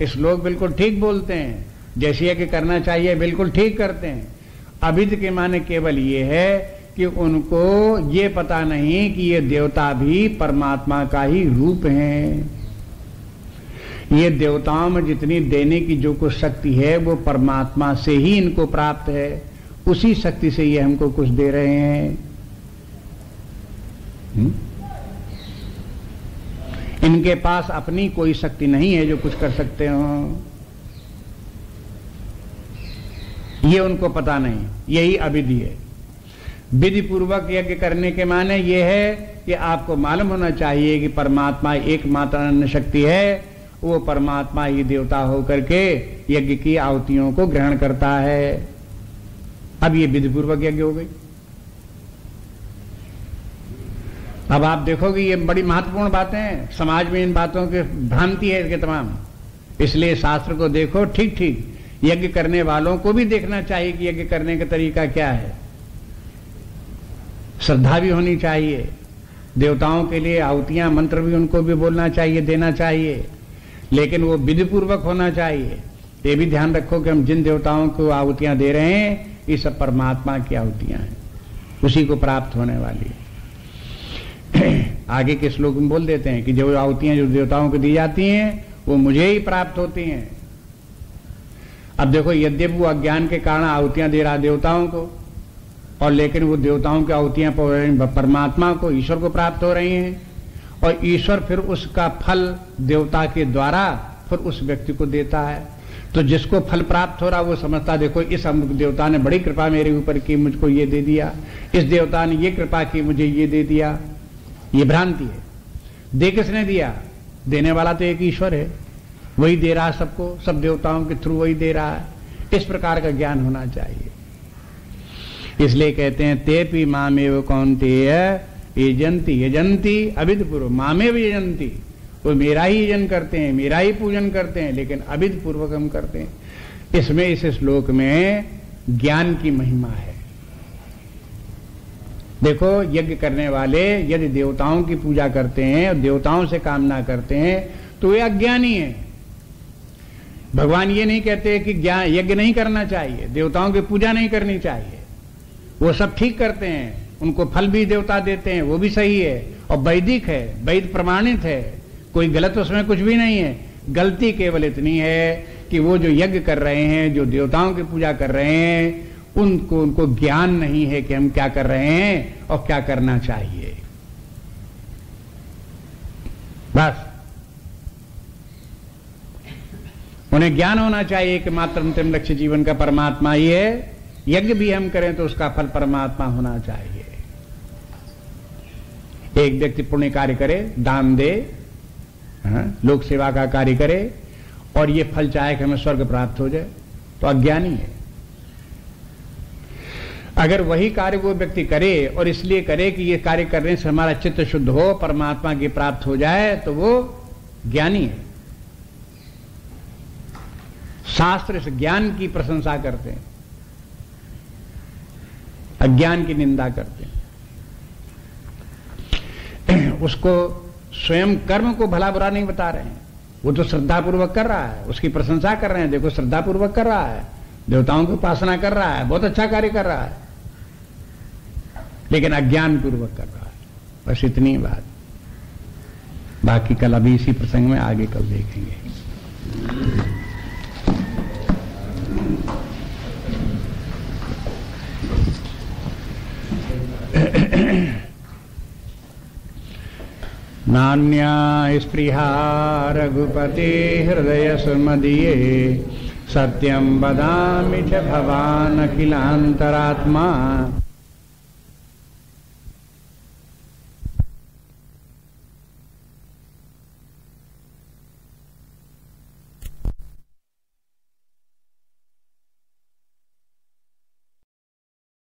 इस लोग बिल्कुल ठीक बोलते हैं, जैसे यज्ञ करना चाहिए बिल्कुल ठीक करते हैं। अविधि के माने केवल ये है कि उनको ये पता नहीं कि ये देवता भी परमात्मा का ही रूप हैं। ये देवताओं में जितनी देने की जो कुछ शक्ति है वो परमात्मा से ही इनको प्राप्त है, उसी शक्ति से ये हमको कुछ दे रहे हैं। इनके पास अपनी कोई शक्ति नहीं है जो कुछ कर सकते हो, ये उनको पता नहीं। यही अविधि है। विधि पूर्वक यज्ञ करने के माने ये है कि आपको मालूम होना चाहिए कि परमात्मा एकमात्र अन्य शक्ति है, वो परमात्मा ही देवता होकर के यज्ञ की आहुतियों को ग्रहण करता है। अब ये विधि पूर्वक यज्ञ हो गई। अब आप देखोगे ये बड़ी महत्वपूर्ण बातें हैं, समाज में इन बातों की भ्रांति है इसके तमाम। इसलिए शास्त्र को देखो ठीक ठीक, यज्ञ करने वालों को भी देखना चाहिए कि यज्ञ करने का तरीका क्या है। श्रद्धा भी होनी चाहिए, देवताओं के लिए आहुतियां मंत्र भी उनको भी बोलना चाहिए, देना चाहिए, लेकिन वो विधि पूर्वक होना चाहिए। ये भी ध्यान रखो कि हम जिन देवताओं को आहुतियां दे रहे हैं ये सब परमात्मा की आहुतियां हैं, उसी को प्राप्त होने वाली है। आगे के श्लोक में बोल देते हैं कि जो आहुतियां जो देवताओं को दी जाती हैं वो मुझे ही प्राप्त होती हैं। अब देखो, यद्यपि वो अज्ञान के कारण आहुतियां दे रहा देवताओं को, और लेकिन वो देवताओं की आहुतियां परमात्मा को, ईश्वर को प्राप्त हो रही हैं, और ईश्वर फिर उसका फल देवता के द्वारा फिर उस व्यक्ति को देता है। तो जिसको फल प्राप्त हो रहा वो समझता देखो इस देवता ने बड़ी कृपा मेरे ऊपर की, मुझको ये दे दिया, इस देवता ने ये कृपा की मुझे ये दे दिया। ये भ्रांति है। दे किसने दिया? देने वाला तो एक ईश्वर है, वही दे रहा है सबको, सब देवताओं के थ्रू वही दे रहा है। इस प्रकार का ज्ञान होना चाहिए। इसलिए कहते हैं तेपि मामेव कौन्तेय यजन्ति यजन्ति अविधि पूर्वक। मामेव यजन्ति, वो मेरा ही यजन करते हैं, मेरा ही पूजन करते हैं, लेकिन अविधि पूर्वक हम करते हैं। इसमें इस श्लोक में ज्ञान की महिमा है। देखो, यज्ञ करने वाले यदि देवताओं की पूजा करते हैं और देवताओं से कामना करते हैं तो वे अज्ञानी हैं। भगवान ये नहीं कहते कि यज्ञ नहीं करना चाहिए, देवताओं की पूजा नहीं करनी चाहिए, वो सब ठीक करते हैं, उनको फल भी देवता देते हैं, वो भी सही है और वैदिक है, वैद प्रमाणित है, कोई गलत उसमें कुछ भी नहीं है। गलती केवल इतनी है कि वो जो यज्ञ कर रहे हैं, जो देवताओं की पूजा कर रहे हैं, उनको ज्ञान नहीं है कि हम क्या कर रहे हैं और क्या करना चाहिए। बस उन्हें ज्ञान होना चाहिए कि मात्र अंतिम लक्ष्य जीवन का परमात्मा ही है। यज्ञ भी हम करें तो उसका फल परमात्मा होना चाहिए। एक व्यक्ति पुण्य कार्य करे, दान दे, लोक सेवा का कार्य करे और ये फल चाहे कि हमें स्वर्ग प्राप्त हो जाए, तो अज्ञानी है। अगर वही कार्य वो व्यक्ति करे और इसलिए करे कि ये कार्य करने से हमारा चित्त शुद्ध हो, परमात्मा की प्राप्त हो जाए, तो वो ज्ञानी है। शास्त्र इस ज्ञान की प्रशंसा करते हैं, अज्ञान की निंदा करते हैं। उसको स्वयं कर्म को भला बुरा नहीं बता रहे हैं, वो तो श्रद्धा पूर्वक कर रहा है, उसकी प्रशंसा कर रहे हैं, देखो श्रद्धा पूर्वक कर रहा है, देवताओं की उपासना कर रहा है, बहुत अच्छा कार्य कर रहा है, लेकिन अज्ञान पूर्वक कर रहा है। बस इतनी बात। बाकी कल अभी इसी प्रसंग में आगे कल देखेंगे। नान्या स्पृहा रघुपते हृदय सुमदीये सत्यं वदामि च भवान् अखिलान्तरात्मा